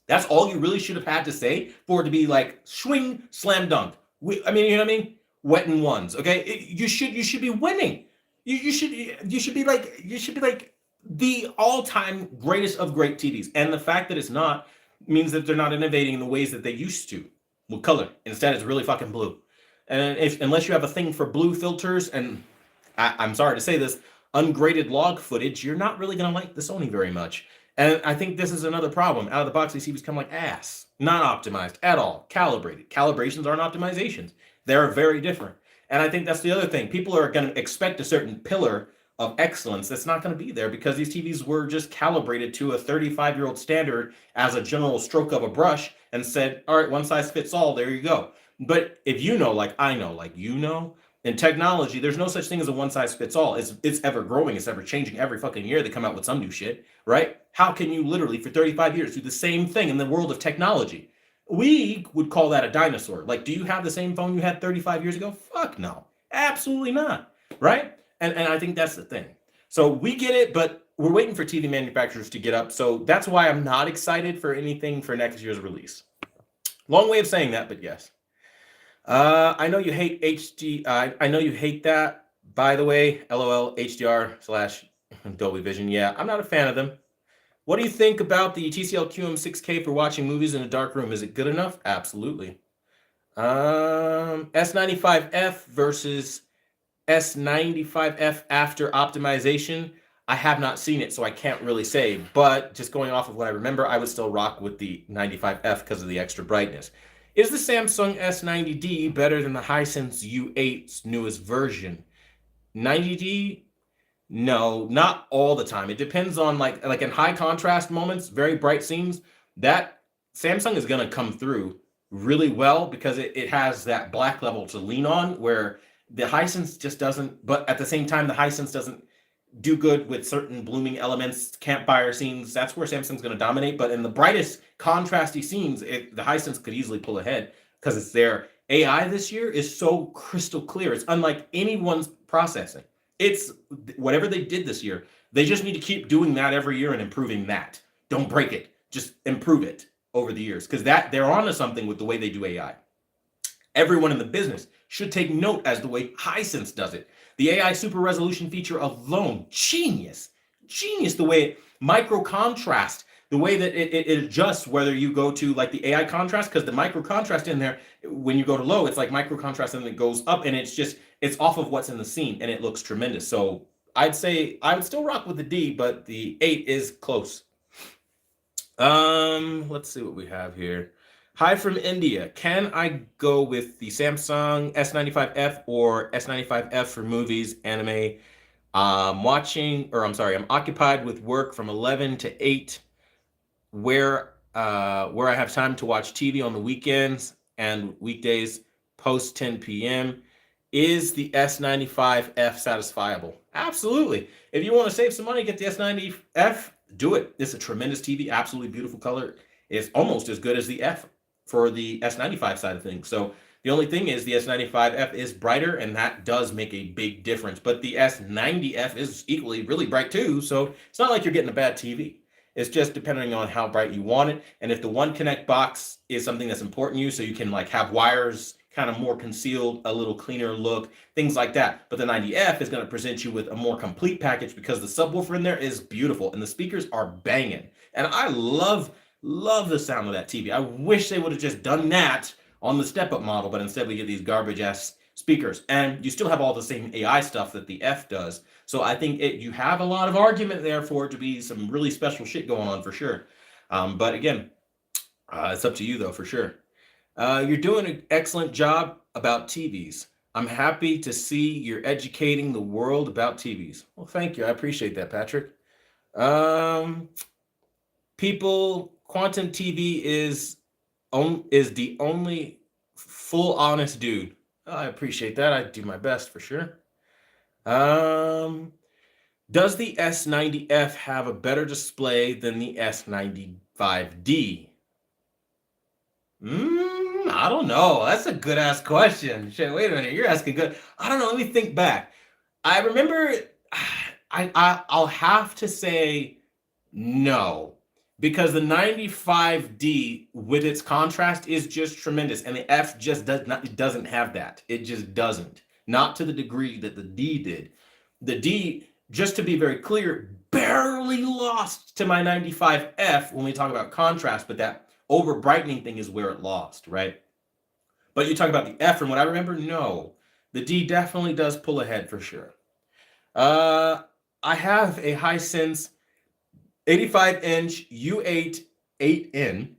That's all you really should have had to say for it to be like swing, slam dunk. You know what I mean? Wet in ones, okay? You should be winning. You should be like the all-time greatest of great TVs. And the fact that it's not means that they're not innovating in the ways that they used to with color. Instead, it's really fucking blue. And unless you have a thing for blue filters, and I'm sorry to say this, ungraded log footage, you're not really going to like the Sony very much. And I think this is another problem. Out of the box, these TVs come like ass. Not optimized at all. Calibrated. Calibrations aren't optimizations. They're very different. And I think that's the other thing. People are going to expect a certain pillar of excellence that's not going to be there, because these TVs were just calibrated to a 35-year-old standard as a general stroke of a brush and said, all right, one size fits all, there you go. But if you know, like I know, like you know, in technology, there's no such thing as a one size fits all. It's ever growing, it's ever changing. Every fucking year they come out with some new shit, right? How can you literally for 35 years do the same thing in the world of technology? We would call that a dinosaur. Like, do you have the same phone you had 35 years ago? Fuck no. Absolutely not. Right? And I think that's the thing. So we get it, but we're waiting for TV manufacturers to get up. So that's why I'm not excited for anything for next year's release. Long way of saying that, but yes. I know you hate HD. I know you hate that, by the way. LOL HDR/Dolby Vision. Yeah, I'm not a fan of them. What do you think about the TCL QM6K for watching movies in a dark room? Is it good enough? Absolutely. S95F versus S95F after optimization. I have not seen it, so I can't really say. But just going off of what I remember, I would still rock with the 95F because of the extra brightness. Is the Samsung S90D better than the Hisense U8's newest version? 90D? No, not all the time. It depends on like in high contrast moments, very bright scenes, that Samsung is going to come through really well because it has that black level to lean on, where the Hisense just doesn't. But at the same time, the Hisense doesn't do good with certain blooming elements, campfire scenes. That's where Samsung's going to dominate. But in the brightest contrasty scenes, the Hisense could easily pull ahead because it's their AI this year is so crystal clear. It's unlike anyone's processing. It's whatever they did this year. They just need to keep doing that every year and improving that. Don't break it. Just improve it over the years, because that they're onto something with the way they do AI. Everyone in the business should take note as the way Hisense does it. The AI super resolution feature alone, genius, genius. The way micro contrast, the way that it adjusts whether you go to like the AI contrast, because the micro contrast in there, when you go to low, it's like micro contrast and then it goes up, and it's off of what's in the scene, and it looks tremendous. So I'd say I would still rock with the D, but the 8 is close. Let's see what we have here. Hi from India. Can I go with the Samsung S95F or S95F for movies, anime? I'm occupied with work from 11 to 8, where I have time to watch TV on the weekends and weekdays post 10 p.m. Is the S95F satisfiable? Absolutely. If you want to save some money, get the S90F, do it. It's a tremendous TV, absolutely beautiful color. It's almost as good as the F for the S95 side of things. So the only thing is the S95F is brighter, and that does make a big difference. But the S90F is equally really bright too. So it's not like you're getting a bad TV. It's just depending on how bright you want it. And if the One Connect box is something that's important to you, so you can like have wires kind of more concealed, a little cleaner look, things like that. But the 90F is going to present you with a more complete package because the subwoofer in there is beautiful and the speakers are banging. And I love the sound of that TV. I wish they would have just done that on the step-up model, but instead we get these garbage-ass speakers. And you still have all the same AI stuff that the F does. So I think you have a lot of argument there for it to be some really special shit going on for sure. But again, it's up to you though, for sure. You're doing an excellent job about TVs. I'm happy to see you're educating the world about TVs. Well, thank you. I appreciate that, Patrick. Quantum TV is the only full honest dude. Oh, I appreciate that. I do my best for sure. Does the S90F have a better display than the S95D? I don't know. That's a good ass question. Shit, wait a minute. You're asking good. I don't know. Let me think back. I remember. I'll have to say no, because the 95D with its contrast is just tremendous, and the F just doesn't have that. It just doesn't. Not to the degree that the D did. The D, just to be very clear, barely lost to my 95F when we talk about contrast, but that over brightening thing is where it lost, right? But you talk about the F, from what I remember, no. The D definitely does pull ahead for sure. I have a Hisense 85-inch U8 8N.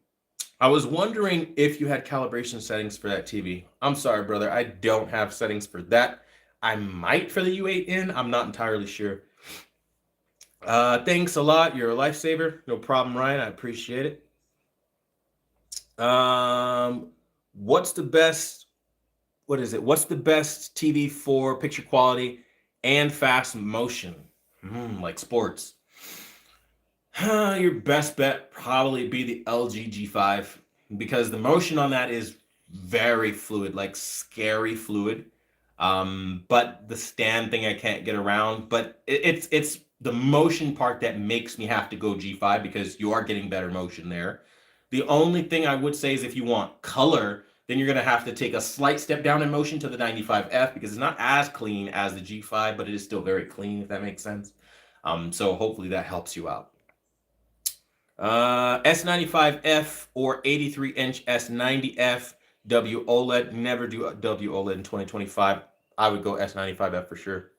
I was wondering if you had calibration settings for that TV. I'm sorry, brother. I don't have settings for that. I might for the U8N. I'm not entirely sure. Thanks a lot. You're a lifesaver. No problem, Ryan. I appreciate it. What's the best TV for picture quality and fast motion? Like sports. Your best bet probably be the LG G5, because the motion on that is very fluid, like scary fluid. But the stand thing I can't get around, but it's the motion part that makes me have to go G5, because you are getting better motion there. The only thing I would say is if you want color, then you're going to have to take a slight step down in motion to the 95F, because it's not as clean as the G5, but it is still very clean, if that makes sense. So hopefully that helps you out. S95F or 83-inch S90F WOLED. Never do WOLED in 2025. I would go S95F for sure.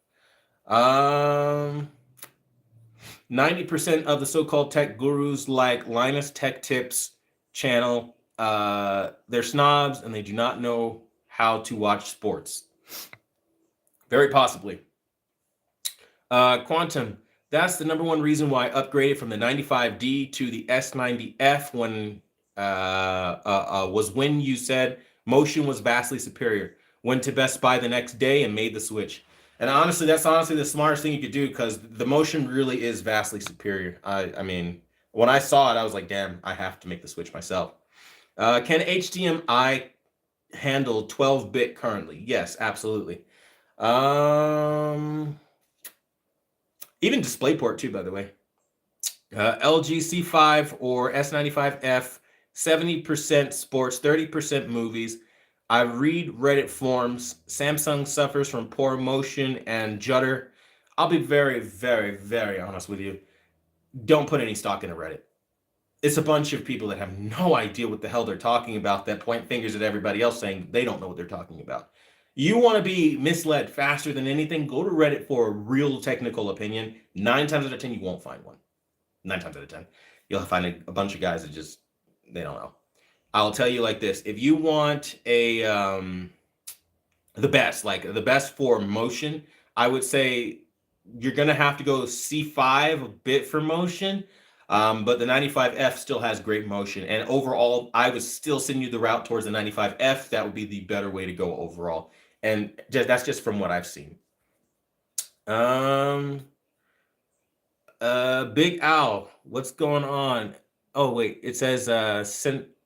90% of the so-called tech gurus like Linus Tech Tips channel, they're snobs and they do not know how to watch sports. Very possibly. Quantum, that's the number one reason why I upgraded from the 95D to the S90F was when you said motion was vastly superior. Went to Best Buy the next day and made the switch. And honestly, that's the smartest thing you could do, because the motion really is vastly superior. I mean, when I saw it, I was like, damn, I have to make the switch myself. Can HDMI handle 12-bit currently? Yes, absolutely. Even DisplayPort too, by the way. LG C5 or S95F 70% sports, 30% movies. I read Reddit forums. Samsung suffers from poor motion and judder. I'll be very, very, very honest with you. Don't put any stock into Reddit. It's a bunch of people that have no idea what the hell they're talking about, that point fingers at everybody else saying they don't know what they're talking about. You want to be misled faster than anything, go to Reddit for a real technical opinion. 9 times out of 10, you won't find one. 9 times out of 10. You'll find a bunch of guys that just, they don't know. I'll tell you like this. If you want the best for motion, I would say you're going to have to go C5 a bit for motion. But the 95F still has great motion. And overall, I would still send you the route towards the 95F. That would be the better way to go overall. And that's just from what I've seen. Big Al, what's going on? Oh, wait, it says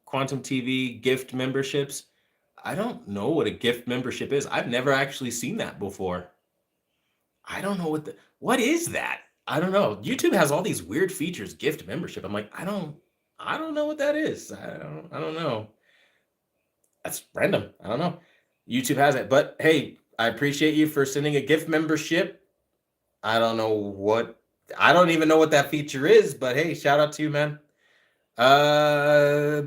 Quantum TV gift memberships. I don't know what a gift membership is. I've never actually seen that before. I don't know what is that? I don't know. YouTube has all these weird features, gift membership. I'm like, I don't know what that is. I don't know. That's random. I don't know. YouTube has it. But hey, I appreciate you for sending a gift membership. I don't even know what that feature is, but hey, shout out to you, man.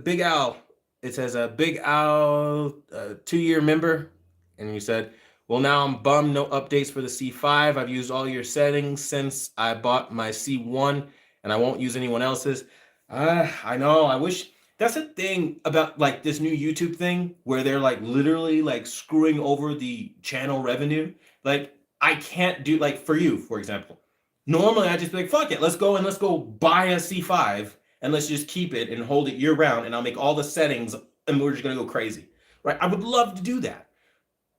Big Al. It says a Big Al 2-year member. And you said, well, now I'm bummed. No updates for the C5. I've used all your settings since I bought my C1, and I won't use anyone else's. I know. I wish. That's the thing about like this new YouTube thing where they're like literally like screwing over the channel revenue. Like I can't do, like, for you, for example. Normally I just be like, fuck it, let's go buy a C5 and let's just keep it and hold it year round, and I'll make all the settings and we're just gonna go crazy, right? I would love to do that.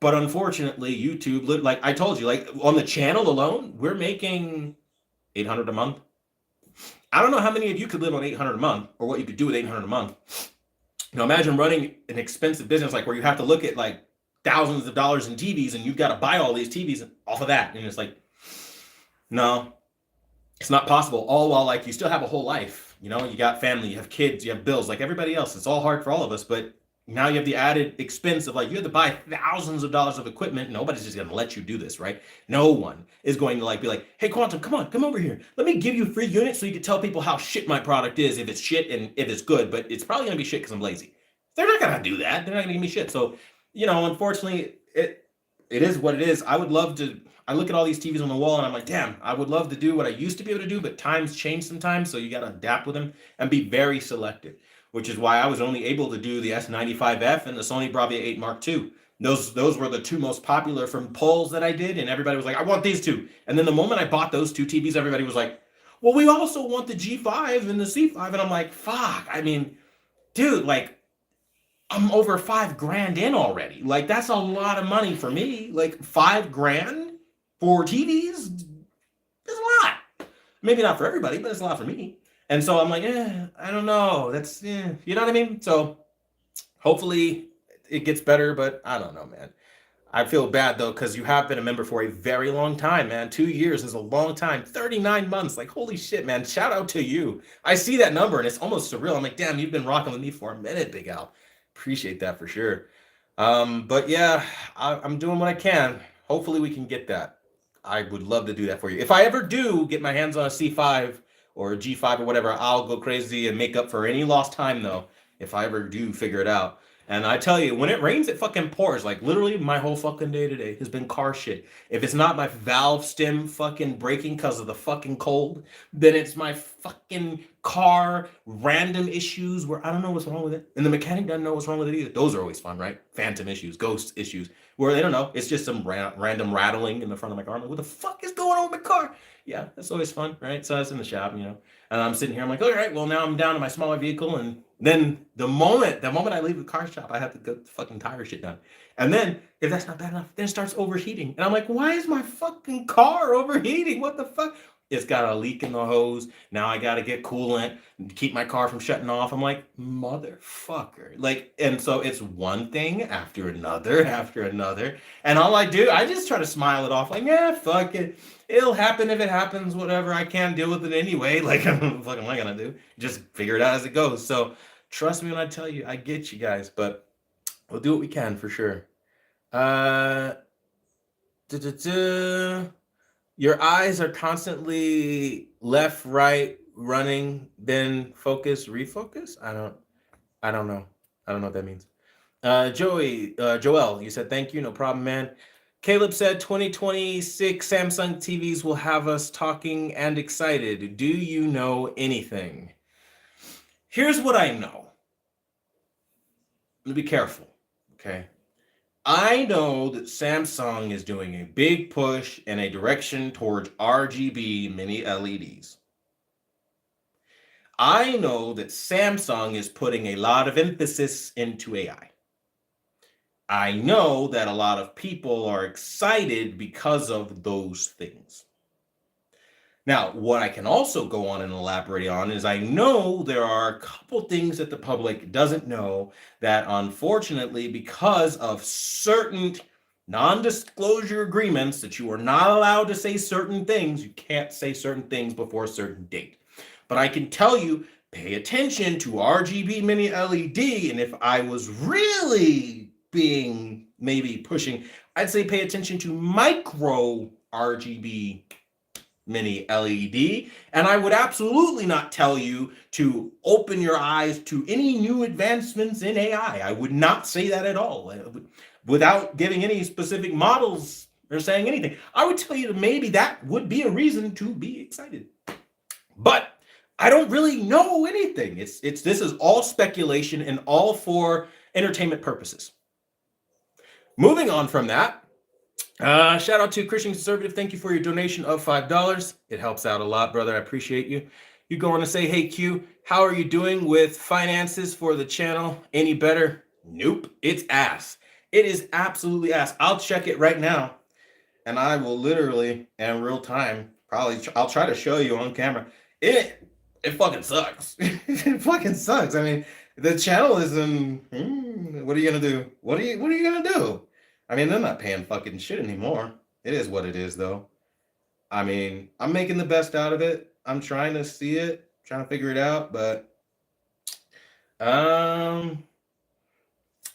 But unfortunately, YouTube, like I told you, like on the channel alone, we're making $800 a month. I don't know how many of you could live on $800 a month, or what you could do with $800 a month. You know, imagine running an expensive business like where you have to look at like thousands of dollars in TVs, and you've got to buy all these TVs off of that. And it's like, no, it's not possible. All while like you still have a whole life. You know, you got family, you have kids, you have bills, like everybody else. It's all hard for all of us, but now you have the added expense of like you have to buy thousands of dollars of equipment. Nobody's just gonna let you do this, right? No one is going to like be like, hey, Quantum, come over here. Let me give you free units so you can tell people how shit my product is, if it's shit and if it's good, but it's probably gonna be shit because I'm lazy. They're not gonna do that. They're not gonna give me shit. So, you know, unfortunately, it is what it is. I would love to. I look at all these TVs on the wall and I'm like, damn, I would love to do what I used to be able to do, but times change sometimes, so you gotta adapt with them and be very selective. Which is why I was only able to do the S95F and the Sony Bravia 8 Mark II. Those were the two most popular from polls that I did, and everybody was like, I want these two. And then the moment I bought those two TVs, everybody was like, well, we also want the G5 and the C5. And I'm like, fuck, I mean, dude, like, I'm over $5,000 in already. Like, that's a lot of money for me. Like, $5,000 for TVs is a lot. Maybe not for everybody, but it's a lot for me. And so I'm like, I don't know. That's, you know what I mean? So hopefully it gets better, but I don't know, man. I feel bad though, because you have been a member for a very long time, man. 2 years is a long time. 39 months. Like, holy shit, man. Shout out to you. I see that number and it's almost surreal. I'm like, damn, you've been rocking with me for a minute, Big Al. Appreciate that for sure. But yeah, I'm doing what I can. Hopefully we can get that. I would love to do that for you. If I ever do get my hands on a C5 or a G5 or whatever, I'll go crazy and make up for any lost time though, if I ever do figure it out. And I tell you, when it rains, it fucking pours. Like literally my whole fucking day today has been car shit. If it's not my valve stem fucking breaking because of the fucking cold, then it's my fucking car random issues where I don't know what's wrong with it. And the mechanic doesn't know what's wrong with it either. Those are always fun, right? Phantom issues, ghost issues, where they don't know. It's just some random rattling in the front of my car. I'm like, what the fuck is going on with my car? Yeah, that's always fun, right? So I was in the shop, you know, and I'm sitting here. I'm like, all right, well, now I'm down to my smaller vehicle. And then the moment I leave the car shop, I have to get the fucking tire shit done. And then if that's not bad enough, then it starts overheating. And I'm like, why is my fucking car overheating? What the fuck? It's got a leak in the hose. Now I got to get coolant to keep my car from shutting off. I'm like, motherfucker. Like, and so it's one thing after another, after another. And all I do, I just try to smile it off. Like, yeah, fuck it. It'll happen if it happens, whatever. I can't deal with it anyway. Like, what the fuck am I going to do? Just figure it out as it goes. So Trust me when I tell you, I get you guys, but we'll do what we can for sure. Uh, Your eyes are constantly left, right, running, then focus, refocus. I don't know. I don't know what that means. Joel, you said thank you, no problem, man. Caleb said 2026 Samsung TVs will have us talking and excited. Do you know anything? Here's what I know. Be careful, okay? I know that Samsung is doing a big push in a direction towards RGB mini LEDs. I know that Samsung is putting a lot of emphasis into AI. I know that a lot of people are excited because of those things. Now, what I can also go on and elaborate on is I know there are a couple things that the public doesn't know that unfortunately, because of certain non-disclosure agreements that you are not allowed to say certain things, you can't say certain things before a certain date. But I can tell you, pay attention to RGB mini LED, and if I was really being maybe pushing, I'd say pay attention to micro RGB mini LED, and I would absolutely not tell you to open your eyes to any new advancements in AI. I would not say that at all. Without giving any specific models or saying anything, I would tell you that maybe that would be a reason to be excited. But I don't really know anything. This is all speculation and all for entertainment purposes. Moving on from that, shout out to Christian Conservative. Thank you for your donation of $5. It helps out a lot, brother. I appreciate you. You go on to say, hey, Q, how are you doing with finances for the channel? Any better? Nope. It's ass. It is absolutely ass. I'll check it right now. And I will literally, in real time, I'll try to show you on camera. It fucking sucks. It fucking sucks. I mean, the channel is in, what are you going to do? What are you going to do? I mean, they're not paying fucking shit anymore. It is what it is, though. I mean, I'm making the best out of it. I'm trying to see it, trying to figure it out, but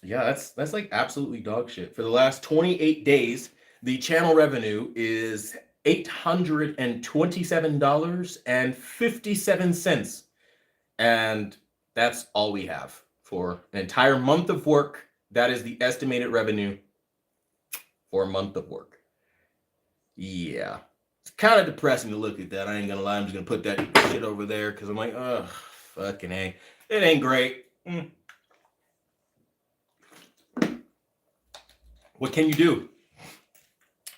yeah, that's like absolutely dog shit. For the last 28 days, the channel revenue is $827.57. And that's all we have for an entire month of work. That is the estimated revenue for a month of work. Yeah. It's kind of depressing to look at that. I ain't gonna lie. I'm just gonna put that shit over there because I'm like, oh, fucking A. It ain't great. What can you do?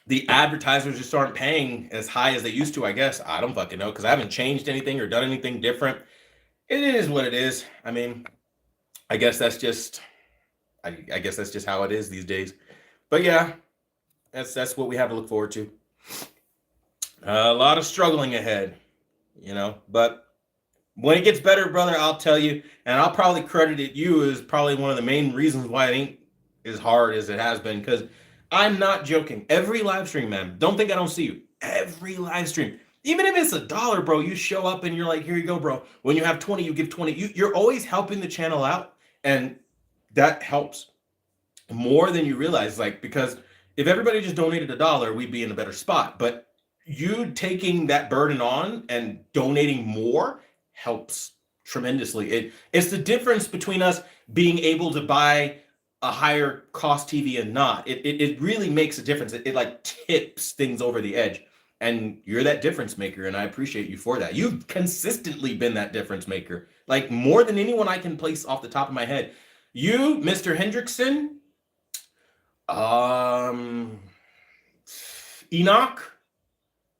The advertisers just aren't paying as high as they used to, I guess. I don't fucking know because I haven't changed anything or done anything different. It is what it is. I mean, I guess that's just how it is these days. But yeah, that's what we have to look forward to. A lot of struggling ahead, but when it gets better, brother, I'll tell you, and I'll probably credit you as probably one of the main reasons why it ain't as hard as it has been, because I'm not joking. Every live stream, man, don't think I don't see you. Every live stream, even if it's $1, bro, you show up and you're like, here you go, bro. When you have 20, you give 20. You're always helping the channel out, and that helps more than you realize, because if everybody just donated $1, we'd be in a better spot. But you taking that burden on and donating more helps tremendously. It's the difference between us being able to buy a higher cost TV and not. It really makes a difference. It like tips things over the edge. And you're that difference maker, and I appreciate you for that. You've consistently been that difference maker, like more than anyone I can place off the top of my head. You, Mr. Hendrickson, Enoch,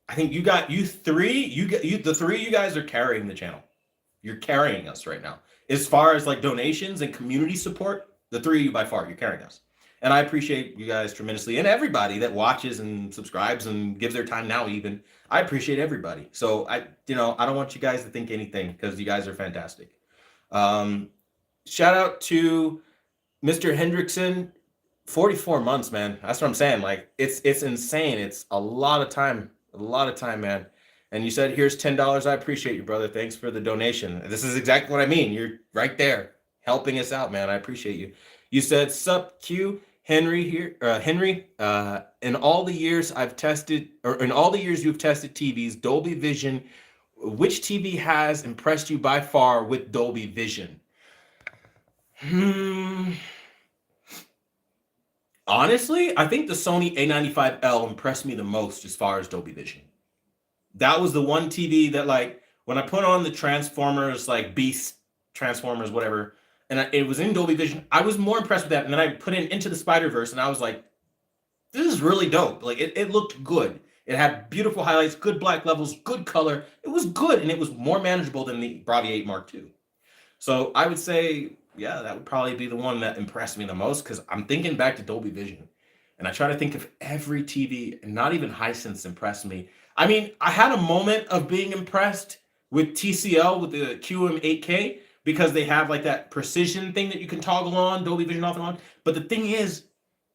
I think the three you guys are carrying the channel. You're carrying us right now. As far as like donations and community support, the three of you by far, you're carrying us. And I appreciate you guys tremendously, and everybody that watches and subscribes and gives their time now even. I appreciate everybody. So I don't want you guys to think anything because you guys are fantastic. Shout out to Mr. Hendrickson. 44 months, man. That's what I'm saying. Like it's insane. It's a lot of time, man. And you said, here's $10. I appreciate you, brother. Thanks for the donation. This is exactly what I mean. You're right there. helping us out, man. I appreciate you. You said, "Sup, Q." Henry here, Henry. In all the years I've tested, or in all the years you've tested TVs, Dolby Vision, which TV has impressed you by far with Dolby Vision? Honestly, I think the Sony A95L impressed me the most as far as Dolby Vision. That was the one TV that, like, when I put on the Transformers, like Beast Transformers, whatever, and it was in Dolby Vision, I was more impressed with that. And then I put it Into the Spider-Verse, and I was like, this is really dope. Like, it looked good. It had beautiful highlights, good black levels, good color. It was good, and it was more manageable than the Bravia 8 Mark II. So I would say, yeah, that would probably be the one that impressed me the most, because I'm thinking back to Dolby Vision, and I try to think of every TV, and not even Hisense impressed me. I mean, I had a moment of being impressed with TCL with the QM8K, because they have like that precision thing that you can toggle on, Dolby Vision off and on. But the thing is,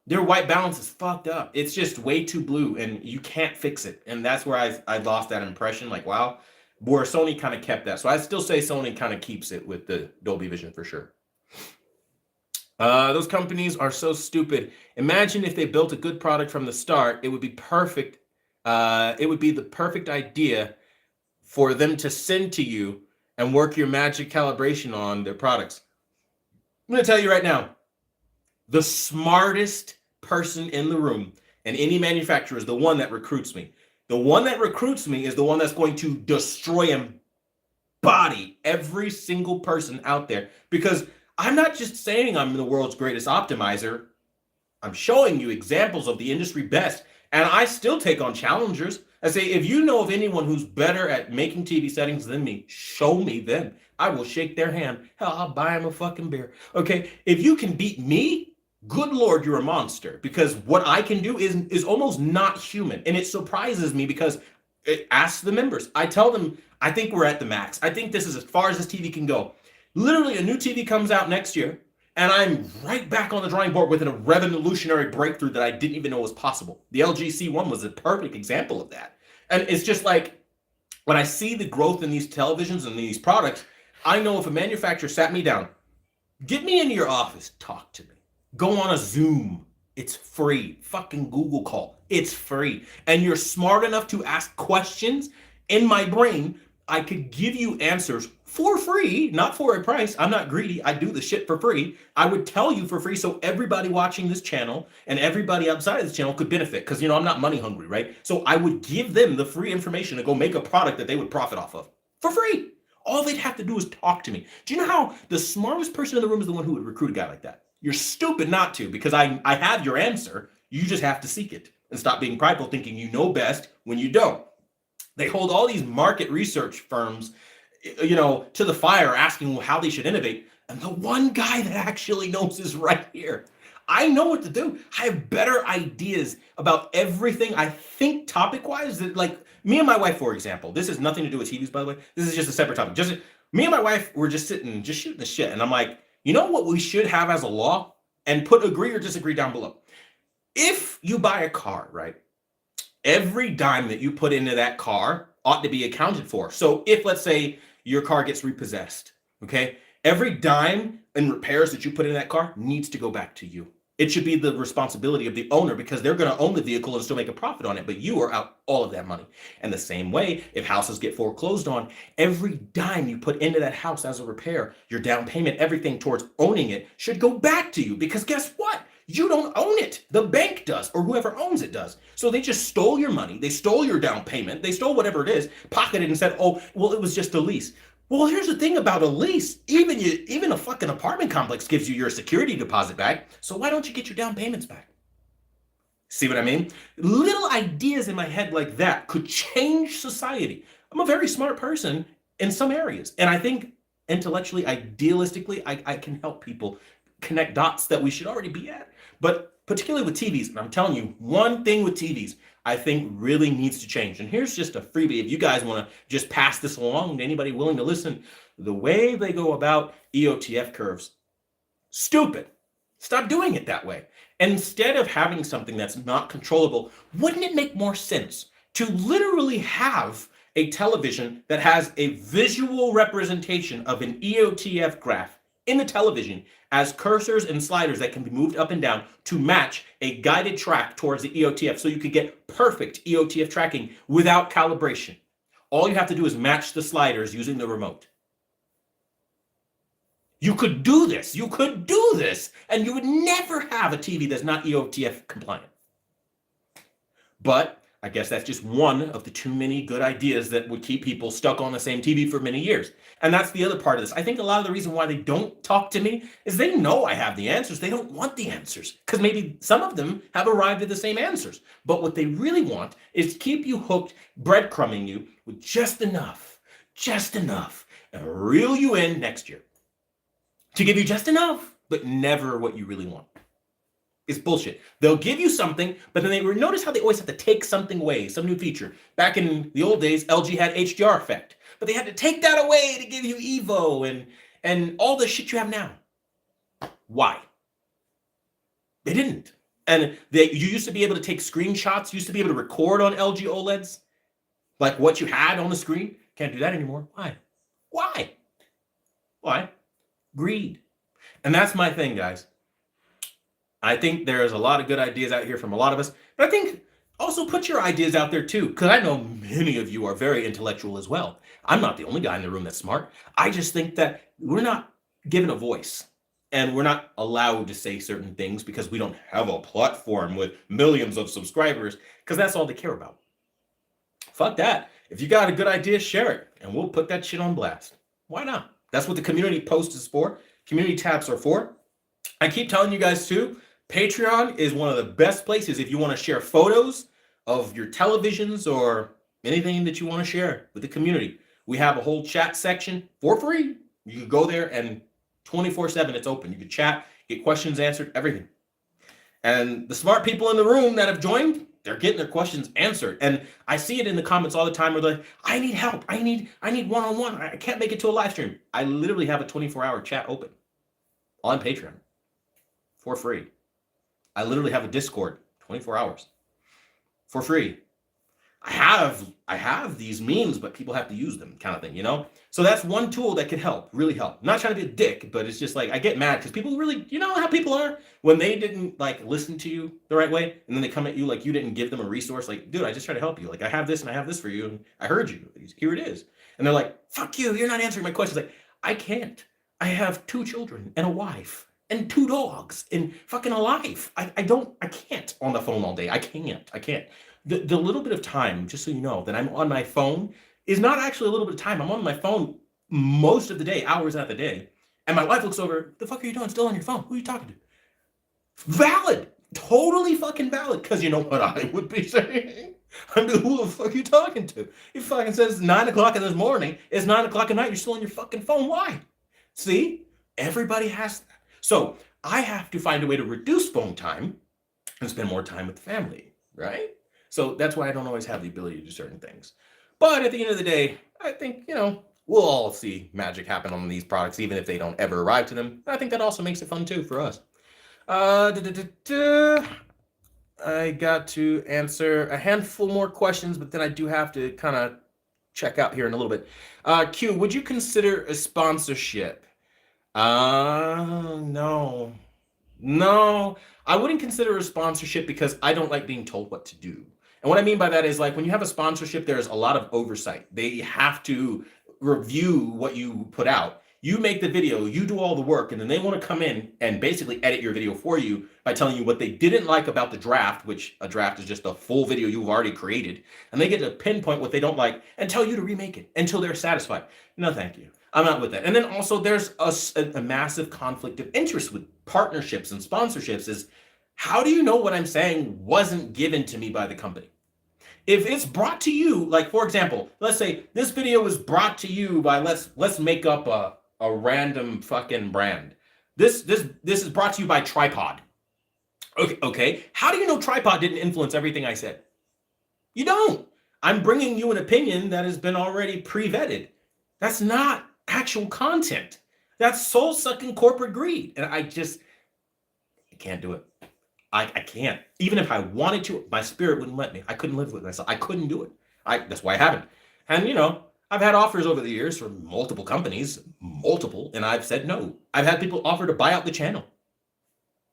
their white balance is fucked up. It's just way too blue, and you can't fix it. And that's where I lost that impression. Like, wow, where Sony kind of kept that. So I still say Sony kind of keeps it with the Dolby Vision for sure. Those companies are so stupid. Imagine if they built a good product from the start, it would be perfect. It would be the perfect idea for them to send to you and work your magic calibration on their products. I'm going to tell you right now, the smartest person in the room and any manufacturer is the one that recruits me. The one that recruits me is the one that's going to destroy and body every single person out there, because I'm not just saying I'm the world's greatest optimizer. I'm showing you examples of the industry best, and I still take on challengers. I say, if you know of anyone who's better at making TV settings than me, show me them. I will shake their hand. Hell, I'll buy them a fucking beer. Okay, if you can beat me, good Lord, you're a monster, because what I can do is almost not human. And it surprises me, because ask the members. I tell them, I think we're at the max. I think this is as far as this TV can go. Literally, a new TV comes out next year, and I'm right back on the drawing board with a revolutionary breakthrough that I didn't even know was possible. The LG C1 was a perfect example of that. And it's just like, when I see the growth in these televisions and these products, I know if a manufacturer sat me down, get me into your office, talk to me. Go on a Zoom. It's free. Fucking Google call. It's free. And you're smart enough to ask questions. In my brain, I could give you answers for free, not for a price. I'm not greedy. I do the shit for free. I would tell you for free, so everybody watching this channel and everybody outside of this channel could benefit, because, you know, I'm not money hungry, right? So I would give them the free information to go make a product that they would profit off of for free. All they'd have to do is talk to me. Do you know how the smartest person in the room is the one who would recruit a guy like that? You're stupid not to, because I have your answer. You just have to seek it and stop being prideful, thinking you know best when you don't. They hold all these market research firms, you know, to the fire, asking how they should innovate. And the one guy that actually knows is right here. I know what to do. I have better ideas about everything. I think topic-wise, that, like, me and my wife, for example, this has nothing to do with TVs, by the way. This is just a separate topic. Just me and my wife were just sitting, just shooting the shit. And I'm like, you know what we should have as a law? And put agree or disagree down below. If you buy a car, right, every dime that you put into that car ought to be accounted for. So if, let's say, your car gets repossessed, okay, every dime in repairs that you put in that car needs to go back to you. It should be the responsibility of the owner, because they're going to own the vehicle and still make a profit on it, but you are out all of that money. And the same way, if houses get foreclosed on, every dime you put into that house as a repair, your down payment, everything towards owning it should go back to you, because guess what? You don't own it. The bank does, or whoever owns it does. So they just stole your money. They stole your down payment. They stole whatever it is, pocketed, and said, oh, well, it was just a lease. Well, here's the thing about a lease. Even a fucking apartment complex gives you your security deposit back. So why don't you get your down payments back? See what I mean? Little ideas in my head like that could change society. I'm a very smart person in some areas. And I think intellectually, idealistically, I can help people connect dots that we should already be at. But particularly with TVs, and I'm telling you, one thing with TVs I think really needs to change. And here's just a freebie. If you guys want to just pass this along to anybody willing to listen, the way they go about EOTF curves, stupid. Stop doing it that way. And instead of having something that's not controllable, wouldn't it make more sense to literally have a television that has a visual representation of an EOTF graph in the television as cursors and sliders that can be moved up and down to match a guided track towards the EOTF, so you could get perfect EOTF tracking without calibration. All you have to do is match the sliders using the remote. You could do this. You could do this, and you would never have a TV that's not EOTF compliant. But I guess that's just one of the too many good ideas that would keep people stuck on the same TV for many years. And that's the other part of this. I think a lot of the reason why they don't talk to me is they know I have the answers. They don't want the answers because maybe some of them have arrived at the same answers. But what they really want is to keep you hooked, breadcrumbing you with just enough, and reel you in next year. To give you just enough, but never what you really want. It's bullshit. They'll give you something, but then notice how they always have to take something away, some new feature. Back in the old days, LG had HDR effect, but they had to take that away to give you Evo and all the shit you have now. Why? They didn't. And you used to be able to take screenshots, used to be able to record on LG OLEDs, like what you had on the screen. Can't do that anymore. Why? Why? Greed. And that's my thing, guys. I think there's a lot of good ideas out here from a lot of us, but I think also put your ideas out there too, because I know many of you are very intellectual as well. I'm not the only guy in the room that's smart. I just think that we're not given a voice and we're not allowed to say certain things because we don't have a platform with millions of subscribers, because that's all they care about. Fuck that. If you got a good idea, share it and we'll put that shit on blast. Why not? That's what the community post is for. Community tabs are for. I keep telling you guys too, Patreon is one of the best places if you want to share photos of your televisions or anything that you want to share with the community. We have a whole chat section for free. You can go there and 24/7 it's open. You can chat, get questions answered, everything. And the smart people in the room that have joined, they're getting their questions answered. And I see it in the comments all the time where they're like, I need help. I need one-on-one. I can't make it to a live stream. I literally have a 24-hour chat open on Patreon for free. I literally have a Discord 24 hours for free. I have these memes, but people have to use them, kind of thing, you know? So that's one tool that could help, really help. I'm not trying to be a dick, but it's just like I get mad because people really, you know how people are when they didn't like listen to you the right way, and then they come at you like you didn't give them a resource. Like, dude, I just try to help you. Like, I have this and I have this for you, and I heard you. Here it is. And they're like, fuck you, you're not answering my questions. Like, I can't. I have 2 children and a wife and 2 dogs and fucking a life. I can't on the phone all day. I can't. The little bit of time, just so you know, that I'm on my phone is not actually a little bit of time. I'm on my phone most of the day, hours out of the day. And my wife looks over, the fuck are you doing still on your phone? Who are you talking to? Valid. Totally fucking valid. Because you know what I would be saying? I mean, who the fuck are you talking to? He fucking says 9 o'clock in the morning. It's 9 o'clock at night. You're still on your fucking phone. Why? See? Everybody has that. So I have to find a way to reduce phone time and spend more time with the family, right? So that's why I don't always have the ability to do certain things. But at the end of the day, I think, you know, we'll all see magic happen on these products, even if they don't ever arrive to them. I think that also makes it fun too for us. I got to answer a handful more questions, but then I do have to kind of check out here in a little bit. Q, would you consider a sponsorship? No, I wouldn't consider a sponsorship because I don't like being told what to do. And what I mean by that is, like, when you have a sponsorship, there's a lot of oversight. They have to review what you put out. You make the video, you do all the work, and then they want to come in and basically edit your video for you by telling you what they didn't like about the draft, which a draft is just a full video you've already created. And they get to pinpoint what they don't like and tell you to remake it until they're satisfied. No, thank you. I'm not with that. And then also there's a massive conflict of interest with partnerships and sponsorships is, how do you know what I'm saying wasn't given to me by the company? If it's brought to you, like, for example, let's say this video was brought to you by, let's make up a random fucking brand. This is brought to you by Tripod. Okay. How do you know Tripod didn't influence everything I said? You don't. I'm bringing you an opinion that has been already pre-vetted. That's not actual content. That's soul-sucking corporate greed. And I can't do it. I can't. Even if I wanted to, my spirit wouldn't let me. I couldn't live with myself. I couldn't do it. That's why I haven't. And, you know, I've had offers over the years from multiple companies, and I've said no. I've had people offer to buy out the channel.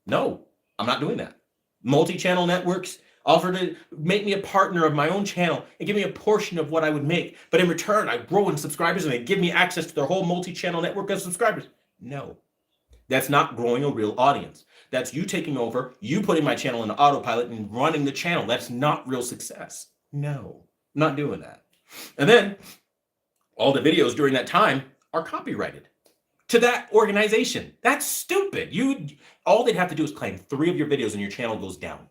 No, I'm not doing that. Multi-channel networks offer to make me a partner of my own channel and give me a portion of what I would make. But in return, I grow in subscribers and they give me access to their whole multi-channel network of subscribers. No, that's not growing a real audience. That's you taking over, you putting my channel into autopilot and running the channel. That's not real success. No, I'm not doing that. And then all the videos during that time are copyrighted to that organization. That's stupid. All they'd have to do is claim 3 of your videos and your channel goes down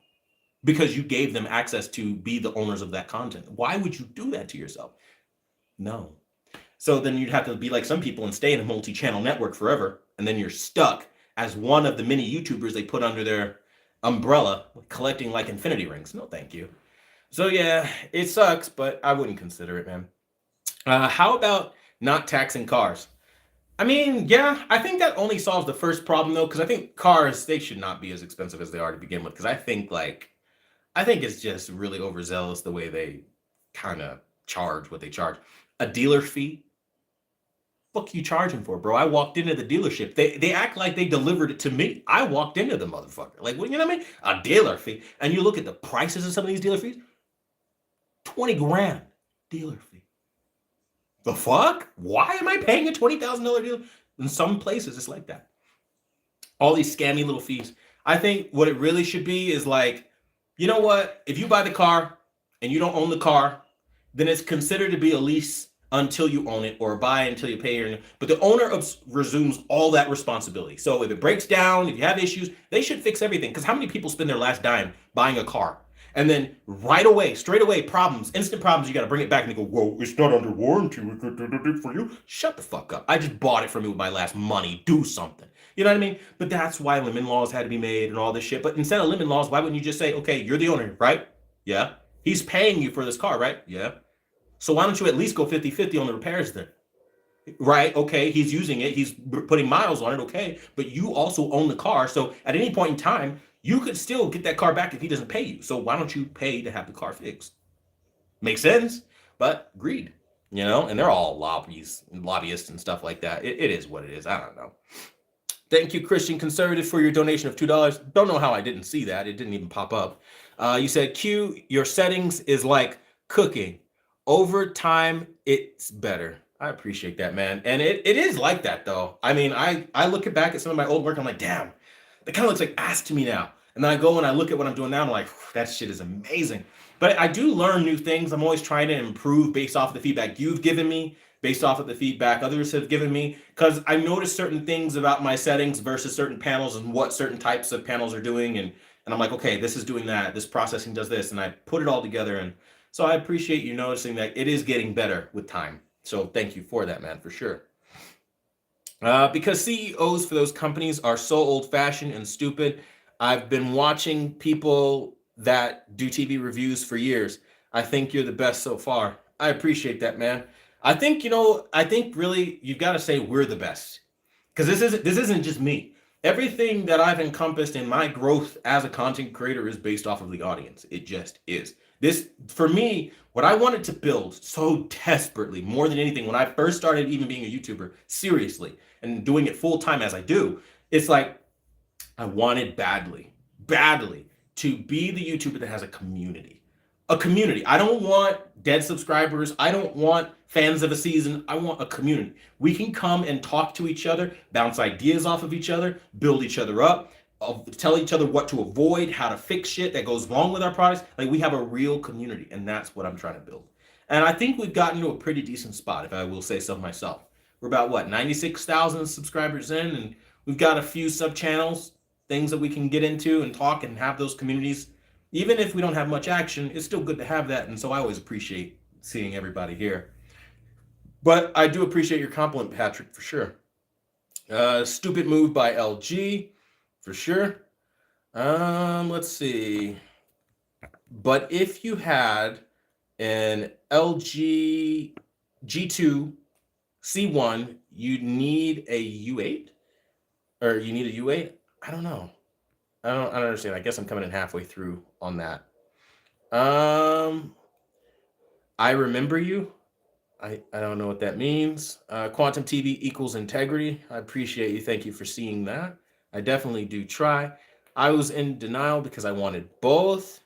because you gave them access to be the owners of that content. Why would you do that to yourself? No. So then you'd have to be like some people and stay in a multi-channel network forever, and then you're stuck as one of the many YouTubers they put under their umbrella collecting like infinity rings. No, thank you. So yeah, it sucks, but I wouldn't consider it, man. How about not taxing cars? I mean, yeah, I think that only solves the first problem though, because I think cars, they should not be as expensive as they are to begin with. Because I think it's just really overzealous the way they kind of charge what they charge. A dealer fee? Fuck you charging for, bro? I walked into the dealership. They act like they delivered it to me. I walked into the motherfucker. Like, you know what I mean? A dealer fee. And you look at the prices of some of these dealer fees. 20 grand dealer fee. The fuck? Why am I paying a $20,000 deal? In some places, it's like that. All these scammy little fees. I think what it really should be is like, you know what? If you buy the car and you don't own the car, then it's considered to be a lease until you own it, or buy until you pay. But the owner resumes all that responsibility. So if it breaks down, if you have issues, they should fix everything. Because how many people spend their last dime buying a car? And then right away, straight away, problems, instant problems, you got to bring it back and they go, whoa, it's not under warranty for you. Shut the fuck up. I just bought it from you with my last money. Do something. You know what I mean? But that's why lemon laws had to be made and all this shit. But instead of lemon laws, why wouldn't you just say, okay, you're the owner, right? Yeah. He's paying you for this car, right? Yeah. So why don't you at least go 50-50 on the repairs then? Right? Okay, he's using it. He's putting miles on it. Okay. But you also own the car. So at any point in time, you could still get that car back if he doesn't pay you. So why don't you pay to have the car fixed? Makes sense, but greed, you know, and they're all lobbyists and stuff like that. It is what it is. I don't know. Thank you, Christian Conservative, for your donation of $2. Don't know how I didn't see that. It didn't even pop up. You said, Q, your settings is like cooking. Over time, it's better. I appreciate that, man. And it is like that, though. I mean, I look back at some of my old work. I'm like, damn, that kind of looks like ass to me now. And then I go and I look at what I'm doing now. And I'm like, that shit is amazing. But I do learn new things. I'm always trying to improve based off the feedback you've given me, based off of the feedback others have given me. Because I noticed certain things about my settings versus certain panels and what certain types of panels are doing. And I'm like, okay, this is doing that. This processing does this. And I put it all together. And so I appreciate you noticing that it is getting better with time. So thank you for that, man, for sure. Because CEOs for those companies are so old-fashioned and stupid. I've been watching people that do TV reviews for years. I think you're the best so far. I appreciate that, man. I think really you've got to say we're the best. Because this isn't just me. Everything that I've encompassed in my growth as a content creator is based off of the audience. It just is. This, for me, what I wanted to build so desperately, more than anything, when I first started even being a YouTuber, seriously, and doing it full time as I do, it's like I wanted badly to be the YouTuber that has a community. A community. I don't want dead subscribers. I don't want fans of a season. I want a community. We can come and talk to each other, bounce ideas off of each other, build each other up, tell each other what to avoid, how to fix shit that goes wrong with our products. Like, we have a real community, and that's what I'm trying to build. And I think we've gotten to a pretty decent spot, if I will say so myself. We're about, 96,000 subscribers in, and we've got a few sub-channels, things that we can get into and talk and have those communities. Even if we don't have much action, it's still good to have that, and so I always appreciate seeing everybody here. But I do appreciate your compliment, Patrick, for sure. Stupid move by LG. For sure. Let's see. But if you had an LG G2 C1, you'd need a U8? Or you need a U8? I don't know. I don't understand. I guess I'm coming in halfway through on that. I remember you. I don't know what that means. Quantum TV equals integrity. I appreciate you. Thank you for seeing that. I definitely do try. I was in denial because I wanted both.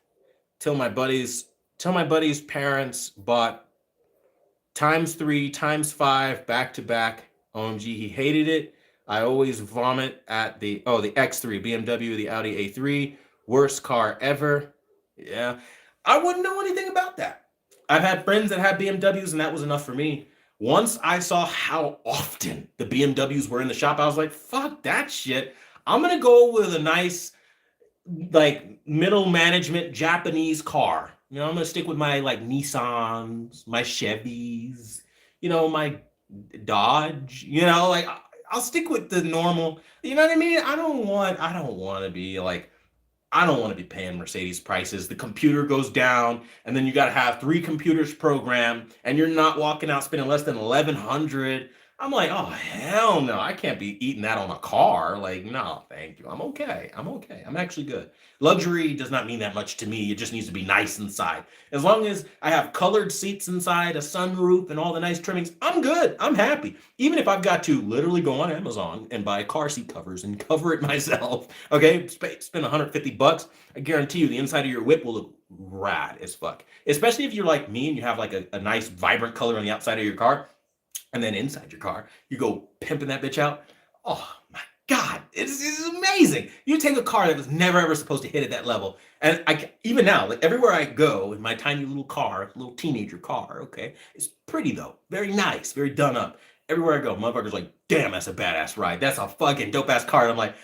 Till my buddies, till my buddies' parents bought times three, times five, back to back. OMG, he hated it. I always vomit at the X3, BMW, the Audi A3, worst car ever. Yeah, I wouldn't know anything about that. I've had friends that had BMWs, and that was enough for me. Once I saw how often the BMWs were in the shop, I was like, fuck that shit. I'm gonna go with a nice, like, middle management Japanese car. I'm gonna stick with my like Nissans, my Chevys, my Dodge. Like I'll stick with the normal. You know what I mean? I don't want to be like I don't want to be paying Mercedes prices. The computer goes down, and then you got to have three computers programmed, and you're not walking out spending less than 1,100. I'm like, oh hell no, I can't be eating that on a car. Like, no, thank you. I'm okay. I'm okay. I'm actually good. Luxury does not mean that much to me. It just needs to be nice inside. As long as I have colored seats inside, a sunroof, and all the nice trimmings, I'm good. I'm happy. Even if I've got to literally go on Amazon and buy car seat covers and cover it myself, okay, spend $150. I guarantee you the inside of your whip will look rad as fuck. Especially if you're like me and you have like a nice vibrant color on the outside of your car, and then inside your car, you go pimping that bitch out. Oh my God, it's amazing. You take a car that was never ever supposed to hit at that level. And even now, like everywhere I go in my tiny little car, little teenager car, okay, it's pretty though, very nice, very done up. Everywhere I go, motherfuckers like, damn, that's a badass ride. That's a fucking dope ass car. And I'm like,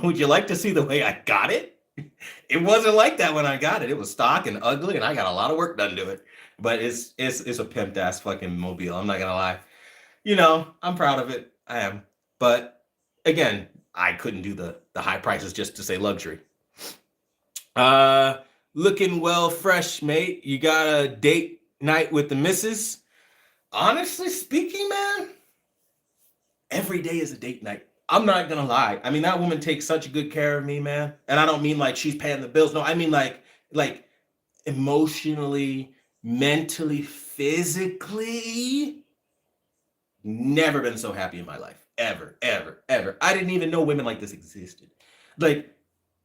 would you like to see the way I got it? It wasn't like that when I got it. It was stock and ugly, and I got a lot of work done to it. But it's a pimped ass fucking mobile. I'm not gonna lie. I'm proud of it. I am. But again, I couldn't do the high prices just to say luxury. Looking well fresh, mate. You got a date night with the missus? Honestly speaking, man, every day is a date night. I'm not gonna lie. I mean, that woman takes such good care of me, man. And I don't mean like she's paying the bills. No, I mean like emotionally, mentally, physically. Never been so happy in my life. Ever, ever, ever. I didn't even know women like this existed. Like,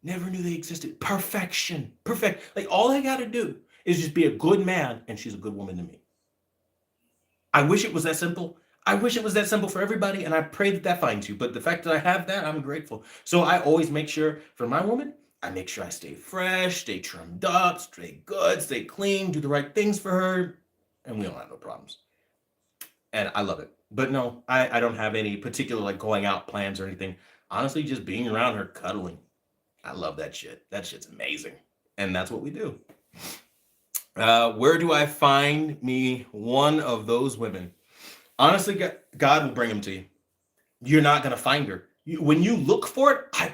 never knew they existed. Perfection. Perfect. Like, all I gotta do is just be a good man, and she's a good woman to me. I wish it was that simple. I wish it was that simple for everybody, and I pray that that finds you. But the fact that I have that, I'm grateful. So I always make sure for my woman, I make sure I stay fresh, stay trimmed up, stay good, stay clean, do the right things for her, and we don't have no problems. And I love it. But no, I don't have any particular like going out plans or anything. Honestly, just being around her, cuddling. I love that shit. That shit's amazing. And that's what we do. Where do I find me one of those women? Honestly, God will bring them to you. You're not going to find her. When you look for it, I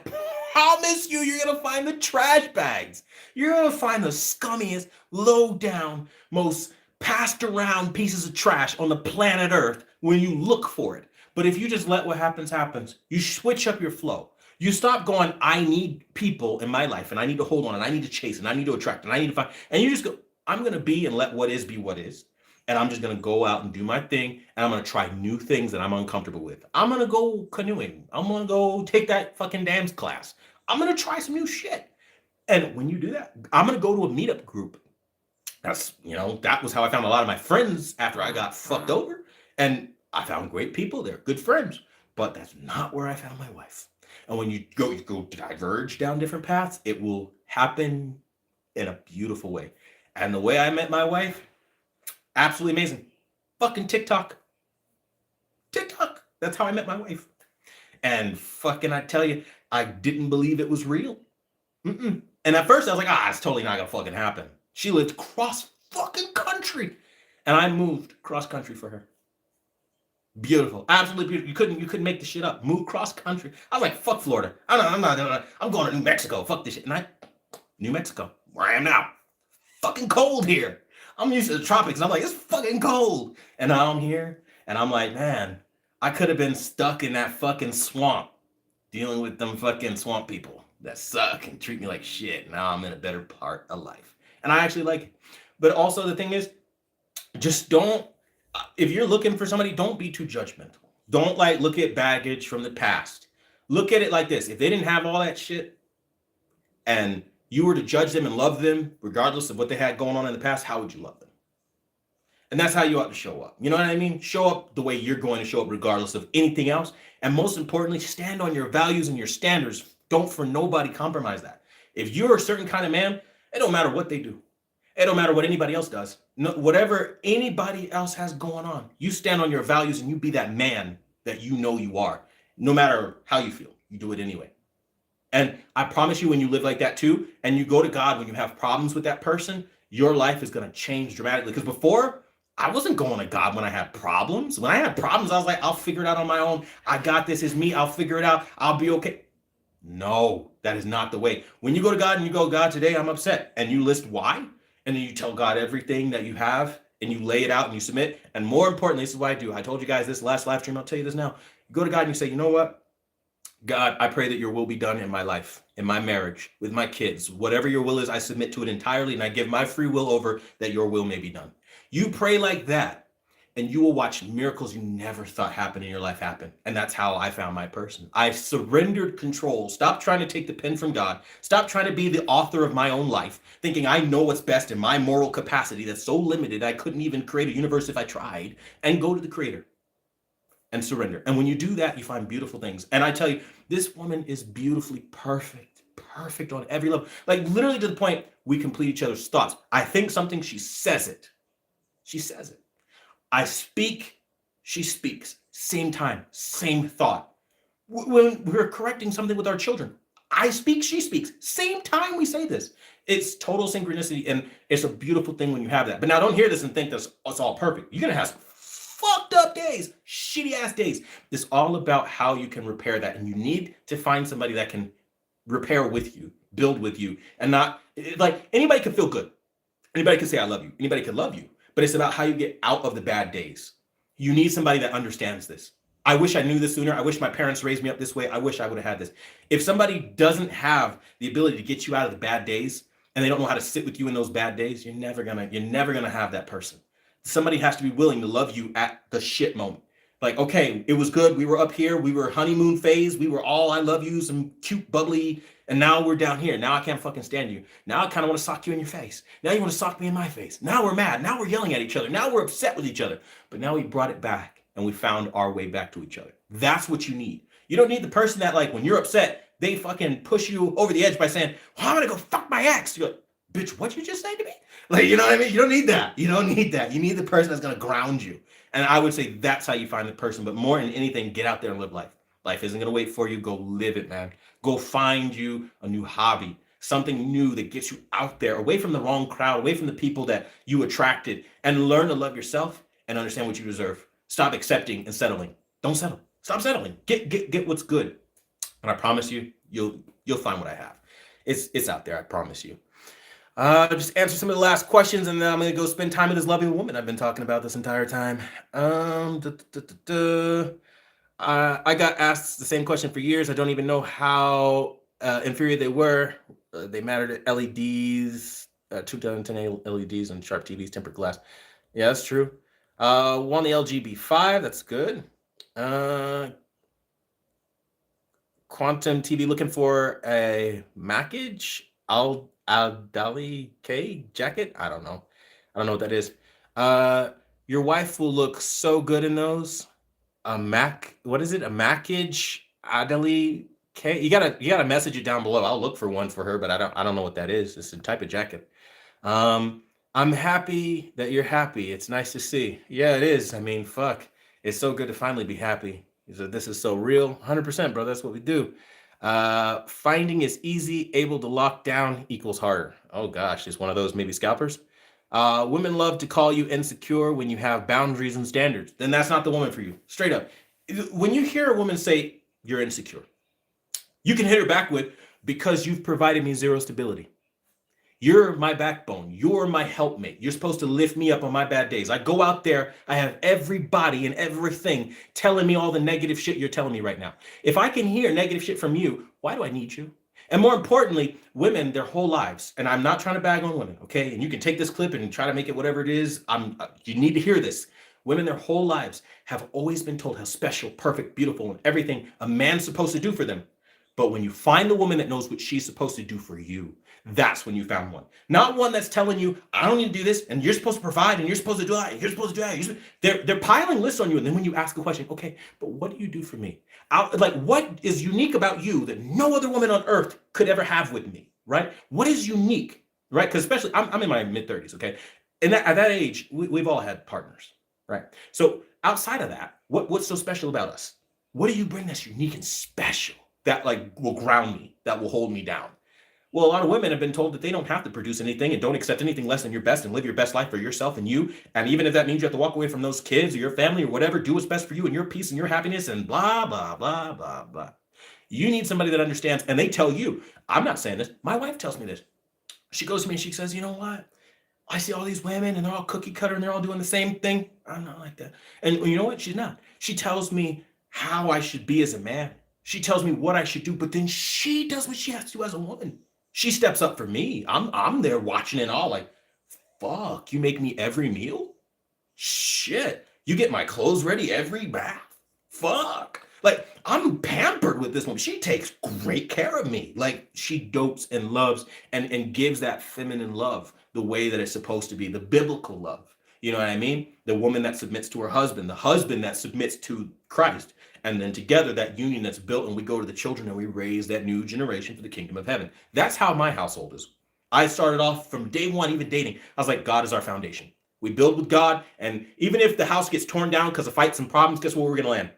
promise you're going to find the trash bags. You're going to find the scummiest, low down, most passed around pieces of trash on the planet Earth when you look for it. But if you just let what happens, you switch up your flow. You stop going, I need people in my life, and I need to hold on, and I need to chase, and I need to attract, and I need to find, and you just go, I'm going to be and let what is be what is. And I'm just going to go out and do my thing, and I'm going to try new things that I'm uncomfortable with. I'm going to go canoeing. I'm going to go take that fucking dance class. I'm going to try some new shit. And when you do that, I'm going to go to a meetup group. That was how I found a lot of my friends after I got fucked over. And I found great people there, good friends. But that's not where I found my wife. And when you go diverge down different paths, it will happen in a beautiful way. And the way I met my wife, absolutely amazing. Fucking TikTok. That's how I met my wife. And fucking, I tell you, I didn't believe it was real. And at first I was like, it's totally not gonna fucking happen. She lived cross fucking country, and I moved cross country for her. Beautiful, absolutely beautiful. You couldn't make the shit up. Move cross country. I was like, fuck Florida. I'm going to New Mexico. Fuck this shit. And New Mexico, where I am now. Fucking cold here. I'm used to the tropics, and I'm like, it's fucking cold. And now I'm here, and I'm like, man, I could have been stuck in that fucking swamp, dealing with them fucking swamp people that suck and treat me like shit. Now I'm in a better part of life. And I actually like it. But also the thing is, just don't, If you're looking for somebody, don't be too judgmental. Don't like look at baggage from the past. Look at it like this. If they didn't have all that shit and you were to judge them and love them, regardless of what they had going on in the past, how would you love them? And that's how you ought to show up. You know what I mean? Show up the way you're going to show up, regardless of anything else. And most importantly, stand on your values and your standards. Don't for nobody compromise that. If you're a certain kind of man, it don't matter what they do. It don't matter what anybody else does. No, whatever anybody else has going on, you stand on your values and you be that man that you know you are. No matter how you feel, you do it anyway. And I promise you, when you live like that too, and you go to God when you have problems with that person, your life is going to change dramatically. Because before, I wasn't going to God when I had problems. When I had problems, I was like, I'll figure it out on my own. I got this. It's me. I'll figure it out. I'll be okay. No, that is not the way. When you go to God and you go, God, today I'm upset, and you list why, and then you tell God everything that you have, and you lay it out and you submit. And more importantly, this is what I do. I told you guys this last live stream. I'll tell you this now. You go to God and you say, you know what? God, I pray that your will be done in my life, in my marriage, with my kids. Whatever your will is, I submit to it entirely, and I give my free will over that your will may be done. You pray like that, and you will watch miracles you never thought happened in your life happen. And that's how I found my person. I surrendered control. Stop trying to take the pen from God. Stop trying to be the author of my own life, thinking I know what's best in my moral capacity that's so limited I couldn't even create a universe if I tried, and go to the creator and surrender. And when you do that, you find beautiful things. And I tell you, this woman is beautifully perfect on every level. Like literally to the point we complete each other's thoughts. I think something, she says it. She says it. I speak, she speaks. Same time, same thought. When we're correcting something with our children, I speak, she speaks. Same time we say this. It's total synchronicity, and it's a beautiful thing when you have that. But now don't hear this and think that's it's all perfect. You're going to have some fucked up days, shitty ass days. It's all about how you can repair that. And you need to find somebody that can repair with you, build with you, and not like anybody can feel good. Anybody can say, I love you. Anybody can love you. But it's about how you get out of the bad days. You need somebody that understands this. I wish I knew this sooner. I wish my parents raised me up this way. I wish I would have had this. If somebody doesn't have the ability to get you out of the bad days, and they don't know how to sit with you in those bad days, you're never gonna have that person. Somebody has to be willing to love you at the shit moment. Like, okay, it was good. We were up here. We were honeymoon phase. We were all I love you, some cute, bubbly. And now we're down here. Now I can't fucking stand you. Now I kind of want to sock you in your face. Now you want to sock me in my face. Now we're mad. Now we're yelling at each other. Now we're upset with each other. But now we brought it back and we found our way back to each other. That's what you need. You don't need the person that, like, when you're upset, they fucking push you over the edge by saying, well, I'm going to go fuck my ex. You're like, bitch, what you just say to me? Like, you know what I mean? You don't need that. You don't need that. You need the person that's going to ground you. And I would say that's how you find the person. But more than anything, get out there and live life. Life isn't going to wait for you. Go live it, man. Go find you a new hobby, something new that gets you out there, away from the wrong crowd, away from the people that you attracted, and learn to love yourself and understand what you deserve. Stop accepting and settling. Don't settle. Stop settling. Get what's good. And I promise you, you'll find what I have. It's out there. I promise you. Just answer some of the last questions, and then I'm going to go spend time with this lovely woman I've been talking about this entire time. I got asked the same question for years. I don't even know how inferior they were. They mattered at LEDs, 2010 LEDs and sharp TVs, tempered glass. Yeah, that's true. Won the LGB5. That's good. Quantum TV looking for a Mackage Aldali K jacket. I don't know what that is. Your wife will look so good in those. What is it? A Mackage Adali K. You gotta message it down below. I'll look for one for her, but I don't know what that is. It's a type of jacket. I'm happy that you're happy. It's nice to see. Yeah, it is. I mean, fuck. It's so good to finally be happy. This is so real. 100%, bro. That's what we do. Finding is easy. Able to lock down equals harder. Oh gosh, it's one of those maybe scalpers. Women love to call you insecure when you have boundaries and standards. Then that's not the woman for you. Straight up. When you hear a woman say you're insecure, you can hit her back with, because you've provided me zero stability. You're my backbone. You're my helpmate. You're supposed to lift me up on my bad days. I go out there, I have everybody and everything telling me all the negative shit you're telling me right now. If I can hear negative shit from you, why do I need you? And more importantly, women, their whole lives, and I'm not trying to bag on women, okay? And you can take this clip and try to make it whatever it is. You need to hear this. Women their whole lives have always been told how special, perfect, beautiful, and everything a man's supposed to do for them. But when you find the woman that knows what she's supposed to do for you, that's when you found one. Not one that's telling you, I don't need to do this, and you're supposed to provide, and you're supposed to do that, and you're supposed to do that. They're piling lists on you, and then when you ask a question, okay, but what do you do for me? Like, what is unique about you that no other woman on earth could ever have with me, right? What is unique, right? Because especially, I'm in my mid-30s, okay? And at that age, we've all had partners, right? So outside of that, what's so special about us? What do you bring that's unique and special that like will ground me, that will hold me down? Well, a lot of women have been told that they don't have to produce anything and don't accept anything less than your best and live your best life for yourself and you. And even if that means you have to walk away from those kids or your family or whatever, do what's best for you and your peace and your happiness and blah, blah, blah, blah, blah. You need somebody that understands. And they tell you, I'm not saying this. My wife tells me this. She goes to me and she says, you know what? I see all these women and they're all cookie cutter and they're all doing the same thing. I'm not like that. And you know what? She's not. She tells me how I should be as a man. She tells me what I should do, but then she does what she has to do as a woman. She steps up for me. I'm there watching it all like, fuck, you make me every meal? Shit, you get my clothes ready every bath? Fuck. Like, I'm pampered with this woman. She takes great care of me. Like, she dotes and loves and gives that feminine love the way that it's supposed to be, the biblical love. You know what I mean? The woman that submits to her husband, the husband that submits to Christ. And then together, that union that's built, and we go to the children and we raise that new generation for the kingdom of heaven. That's how my household is. I started off from day one, even dating. I was like, God is our foundation. We build with God. And even if the house gets torn down because of fights and problems, guess where we're going to land?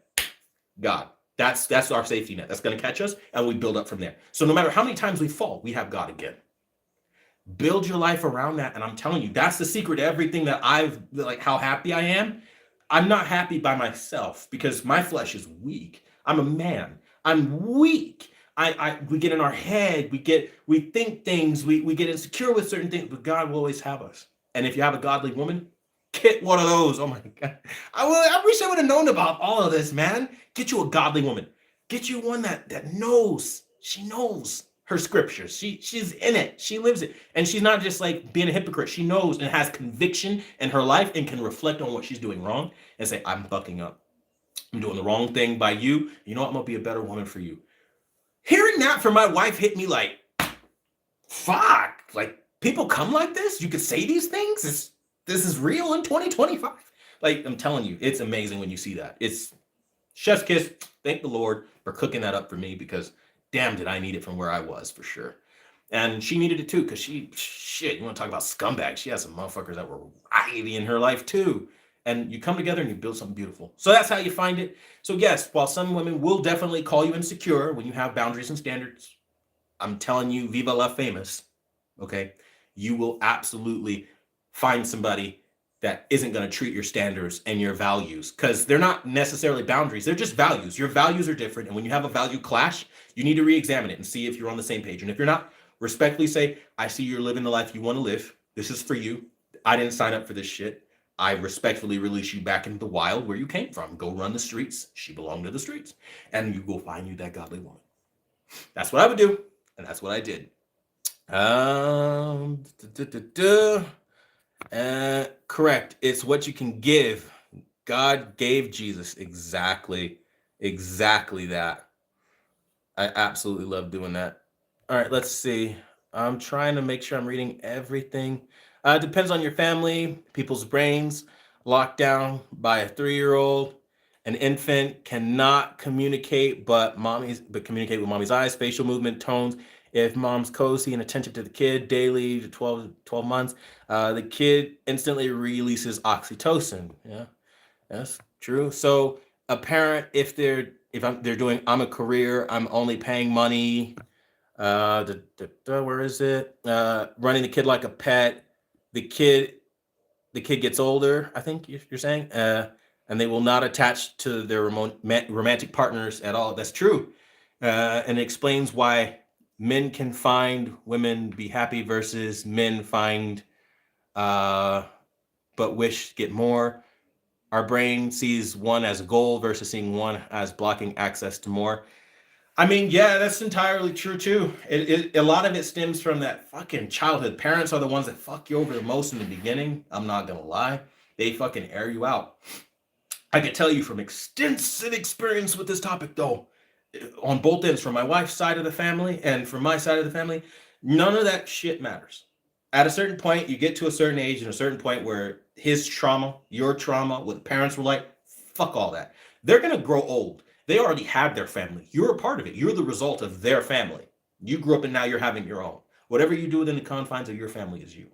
God. That's our safety net. That's going to catch us, and we build up from there. So no matter how many times we fall, we have God again. Build your life around that. And I'm telling you, that's the secret to everything that like how happy I am. I'm not happy by myself because my flesh is weak. I'm a man. I'm weak. We get in our head. We think things. We get insecure with certain things, but God will always have us. And if you have a godly woman, get one of those. Oh my God. I wish I would have known about all of this, man. Get you a godly woman. Get you one that knows. She knows her scriptures. She's in it. She lives it. And she's not just like being a hypocrite. She knows and has conviction in her life and can reflect on what she's doing wrong and say, I'm fucking up. I'm doing the wrong thing by you. You know what? I'm going to be a better woman for you. Hearing that from my wife hit me like, fuck. Like, people come like this? You could say these things? This is real in 2025. Like, I'm telling you, it's amazing when you see that. It's chef's kiss. Thank the Lord for cooking that up for me because damn, did I need it from where I was for sure. And she needed it too because shit, you want to talk about scumbags? She has some motherfuckers that were ivy in her life too. And you come together and you build something beautiful. So that's how you find it. So yes, while some women will definitely call you insecure when you have boundaries and standards, I'm telling you, viva la famous, okay? You will absolutely find somebody that isn't going to treat your standards and your values because they're not necessarily boundaries. They're just values. Your values are different. And when you have a value clash, you need to re-examine it and see if you're on the same page. And if you're not, respectfully say, I see you're living the life you want to live. This is for you. I didn't sign up for this shit. I respectfully release you back into the wild where you came from. Go run the streets. She belonged to the streets. And you go find you that godly woman. That's what I would do. And that's what I did. Correct. It's what you can give. God gave Jesus exactly that. I absolutely love doing that. All right, let's see. I'm trying to make sure I'm reading everything. Depends on your family, people's brains, locked down by a 3-year-old. An infant cannot communicate, but communicate with mommy's eyes, facial movement, tones. If mom's cozy and attentive to the kid daily to 12 months, the kid instantly releases oxytocin. Yeah, that's true. So a parent, if they're doing, I'm a career, I'm only paying money, where is it? Running the kid like a pet. The kid gets older, I think you're saying, and they will not attach to their romantic partners at all. That's true. And it explains why men can find women be happy versus men find but wish to get more. Our brain sees one as a goal versus seeing one as blocking access to more. I mean, yeah, that's entirely true too. A lot of it stems from that fucking childhood. Parents are the ones that fuck you over the most in the beginning. I'm not gonna lie. They fucking air you out. I can tell you from extensive experience with this topic, though, on both ends, from my wife's side of the family and from my side of the family, none of that shit matters. At a certain point, you get to a certain age and a certain point where his trauma, your trauma, what the parents were like, fuck all that. They're going to grow old. They already had their family. You're a part of it. You're the result of their family. You grew up and now you're having your own. Whatever you do within the confines of your family is you.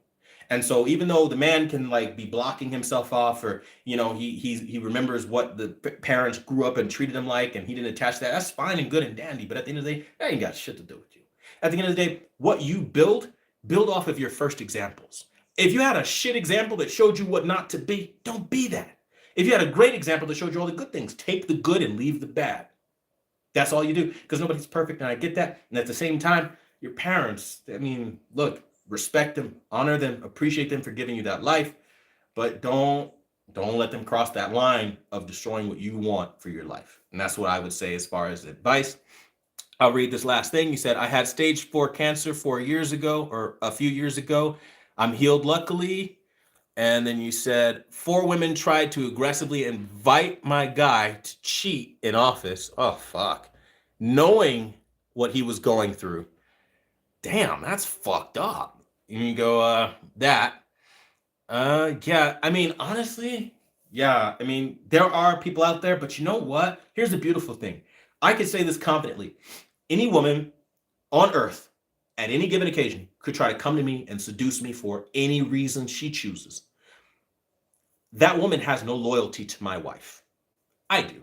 And so even though the man can like be blocking himself off, or he remembers what the parents grew up and treated him like, and he didn't attach that, that's fine and good and dandy. But at the end of the day, that ain't got shit to do with you. At the end of the day, what you build off of your first examples. If you had a shit example that showed you what not to be, don't be that. If you had a great example that showed you all the good things, take the good and leave the bad. That's all you do, because nobody's perfect, and I get that. And at the same time, your parents, I mean, look, respect them, honor them, appreciate them for giving you that life, but don't let them cross that line of destroying what you want for your life. And that's what I would say as far as advice. I'll read this last thing. You said, I had stage 4 cancer 4 years ago, or a few years ago. I'm healed, luckily. And then you said, 4 women tried to aggressively invite my guy to cheat in office. Oh, fuck. Knowing what he was going through. Damn, that's fucked up. And you go, yeah, I mean, honestly, yeah, I mean, there are people out there, but you know what? Here's the beautiful thing. I can say this confidently. Any woman on earth at any given occasion could try to come to me and seduce me for any reason she chooses. That woman has no loyalty to my wife. I do.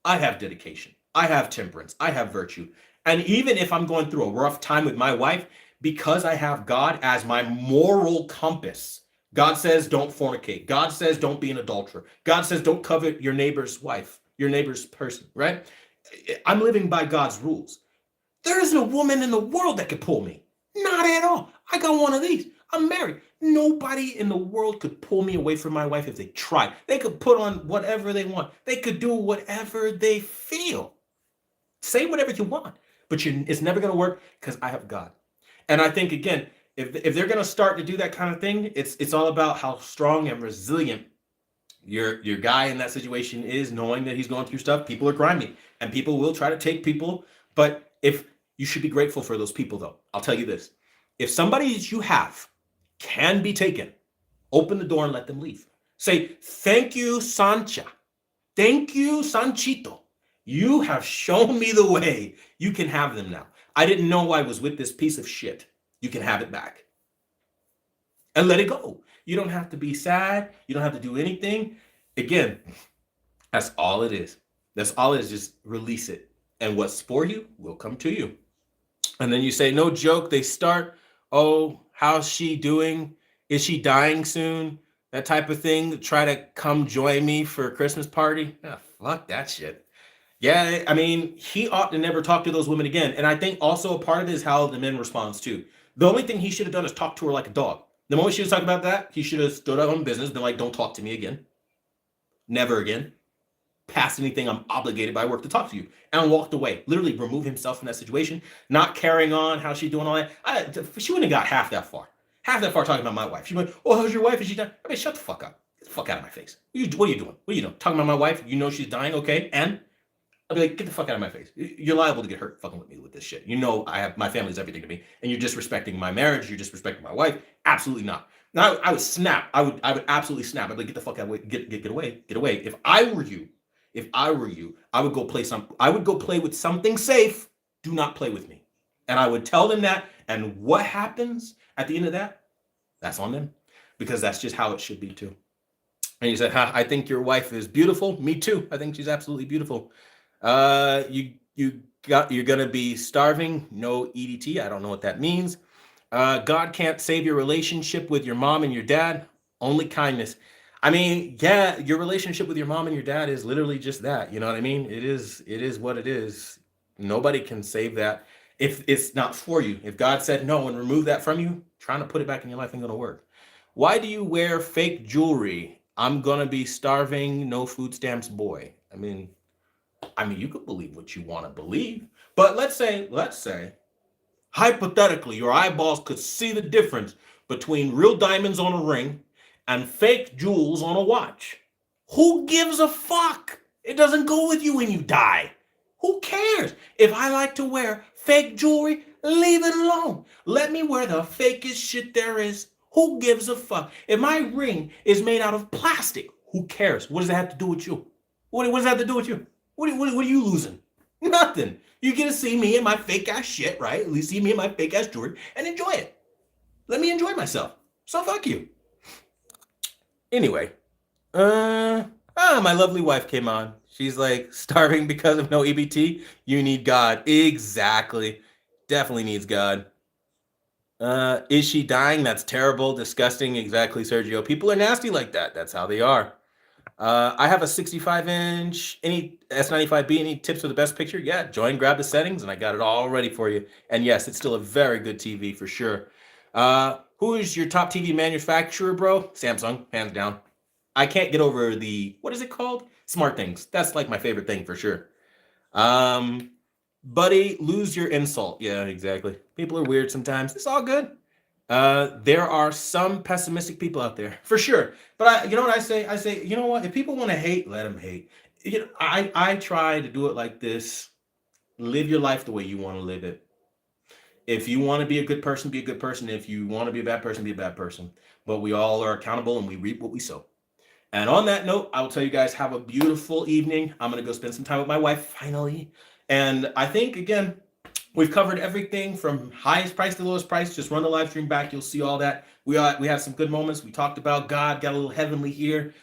I have dedication. I have temperance. I have virtue. And even if I'm going through a rough time with my wife, because I have God as my moral compass, God says don't fornicate. God says don't be an adulterer. God says don't covet your neighbor's wife, your neighbor's person, right? I'm living by God's rules. There isn't a woman in the world that could pull me. Not at all. I got one of these. I'm married. Nobody in the world could pull me away from my wife if they tried. They could put on whatever they want. They could do whatever they feel. Say whatever you want, but it's never going to work because I have God. And I think, again, if they're going to start to do that kind of thing, it's all about how strong and resilient your guy in that situation is, knowing that he's going through stuff. People are grimy, and people will try to take people. But if you should be grateful for those people, though. I'll tell you this. If somebody that you have can be taken, open the door and let them leave. Say, thank you, Sancha. Thank you, Sanchito. You have shown me the way. You can have them now. I didn't know I was with this piece of shit. You can have it back. And let it go. You don't have to be sad. You don't have to do anything. Again, that's all it is. That's all it is. Just release it. And what's for you will come to you. And then you say, no joke. They start, oh, how's she doing? Is she dying soon? That type of thing. Try to come join me for a Christmas party. Oh, fuck that shit. Yeah, I mean, he ought to never talk to those women again. And I think also a part of it is how the men responds too. The only thing he should have done is talk to her like a dog. The moment she was talking about that, he should have stood up on business, been like, don't talk to me again. Never again. Past anything I'm obligated by work to talk to you. And walked away. Literally remove himself from that situation. Not carrying on how she's doing all that. She wouldn't have got half that far. Half that far talking about my wife. She went, oh, how's your wife? Is she dying? I mean, shut the fuck up. Get the fuck out of my face. What are you doing? What are you doing? Talking about my wife? You know she's dying, okay? And I'll be like, get the fuck out of my face. You're liable to get hurt fucking with me with this shit. You know my family's everything to me, and you're disrespecting my marriage. You're disrespecting my wife. Absolutely not. Now I would snap. I would absolutely snap. I'd be like, get the fuck out of the way. Get away. Get away. If I were you, I would go play I would go play with something safe. Do not play with me. And I would tell them that. And what happens at the end of that? That's on them, because that's just how it should be too. And you said, I think your wife is beautiful. Me too. I think she's absolutely beautiful. You're gonna be starving. No EDT. I don't know what that means. God can't save your relationship with your mom and your dad. Only kindness. I mean, yeah, your relationship with your mom and your dad is literally just that. You know what I mean? It is what it is. Nobody can save that if it's not for you. If God said no and remove that from you, trying to put it back in your life ain't gonna work. Why do you wear fake jewelry? I'm gonna be starving. No food stamps, boy. I mean, you could believe what you want to believe, but let's say, hypothetically, your eyeballs could see the difference between real diamonds on a ring and fake jewels on a watch. Who gives a fuck? It doesn't go with you when you die. Who cares? If I like to wear fake jewelry, leave it alone. Let me wear the fakest shit there is. Who gives a fuck? If my ring is made out of plastic, who cares? What does that have to do with you? What does that have to do with you? What are you losing? Nothing. You get to see me in my fake ass shit, right? At least see me in my fake ass jewelry and enjoy it. Let me enjoy myself. So fuck you. Anyway, my lovely wife came on. She's like, starving because of no EBT? You need God. Exactly. Definitely needs God. Is she dying? That's terrible, disgusting. Exactly, Sergio. People are nasty like that. That's how they are. I have a 65-inch, any S95B, any tips for the best picture? Yeah, join, grab the settings, and I got it all ready for you. And yes, it's still a very good TV for sure. Who is your top TV manufacturer, bro? Samsung, hands down. I can't get over the, what is it called? Smart Things. That's like my favorite thing for sure. Buddy, lose your insult. Yeah, exactly. People are weird sometimes. It's all good. There are some pessimistic people out there for sure. But you know what I say? I say, you know what? If people want to hate, let them hate. You know, I try to do it like this. Live your life the way you want to live it. If you want to be a good person, be a good person. If you want to be a bad person, be a bad person. But we all are accountable and we reap what we sow. And on that note, I will tell you guys, have a beautiful evening. I'm going to go spend some time with my wife finally. And I think, again, we've covered everything from highest price to lowest price. Just run the live stream back. You'll see all that. We had some good moments. We talked about God, got a little heavenly here.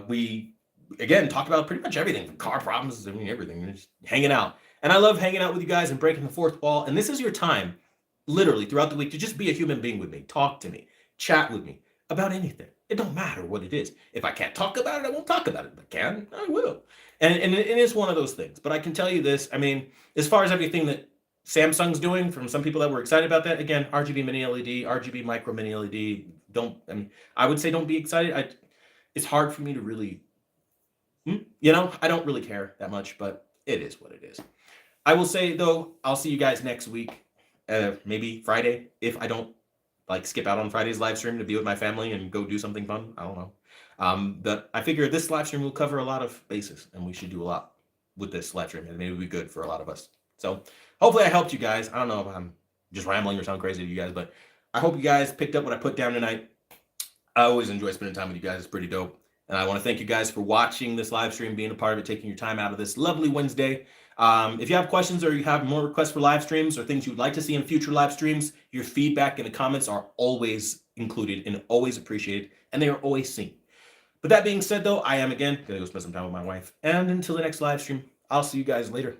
We, again, talked about pretty much everything from car problems. I mean, everything. Just hanging out. And I love hanging out with you guys and breaking the fourth wall. And this is your time, literally, throughout the week to just be a human being with me. Talk to me. Chat with me about anything. It don't matter what it is. If I can't talk about it, I won't talk about it. If I can, I will. And it is one of those things. But I can tell you this. I mean, as far as everything that Samsung's doing, from some people that were excited about that, again, RGB mini LED, RGB micro mini LED. I would say don't be excited. It's hard for me to really, I don't really care that much, but it is what it is. I will say, though, I'll see you guys next week, maybe Friday, if I don't skip out on Friday's live stream to be with my family and go do something fun. I don't know. But I figure this live stream will cover a lot of bases, and we should do a lot with this live stream, and maybe it'll be good for a lot of us. So hopefully I helped you guys. I don't know if I'm just rambling or sound crazy to you guys, but I hope you guys picked up what I put down tonight. I always enjoy spending time with you guys. It's pretty dope. And I want to thank you guys for watching this live stream, being a part of it, taking your time out of this lovely Wednesday. If you have questions or you have more requests for live streams or things you would like to see in future live streams, your feedback in the comments are always included and always appreciated, and they are always seen. But that being said, though, I am, again, going to go spend some time with my wife. And until the next live stream, I'll see you guys later.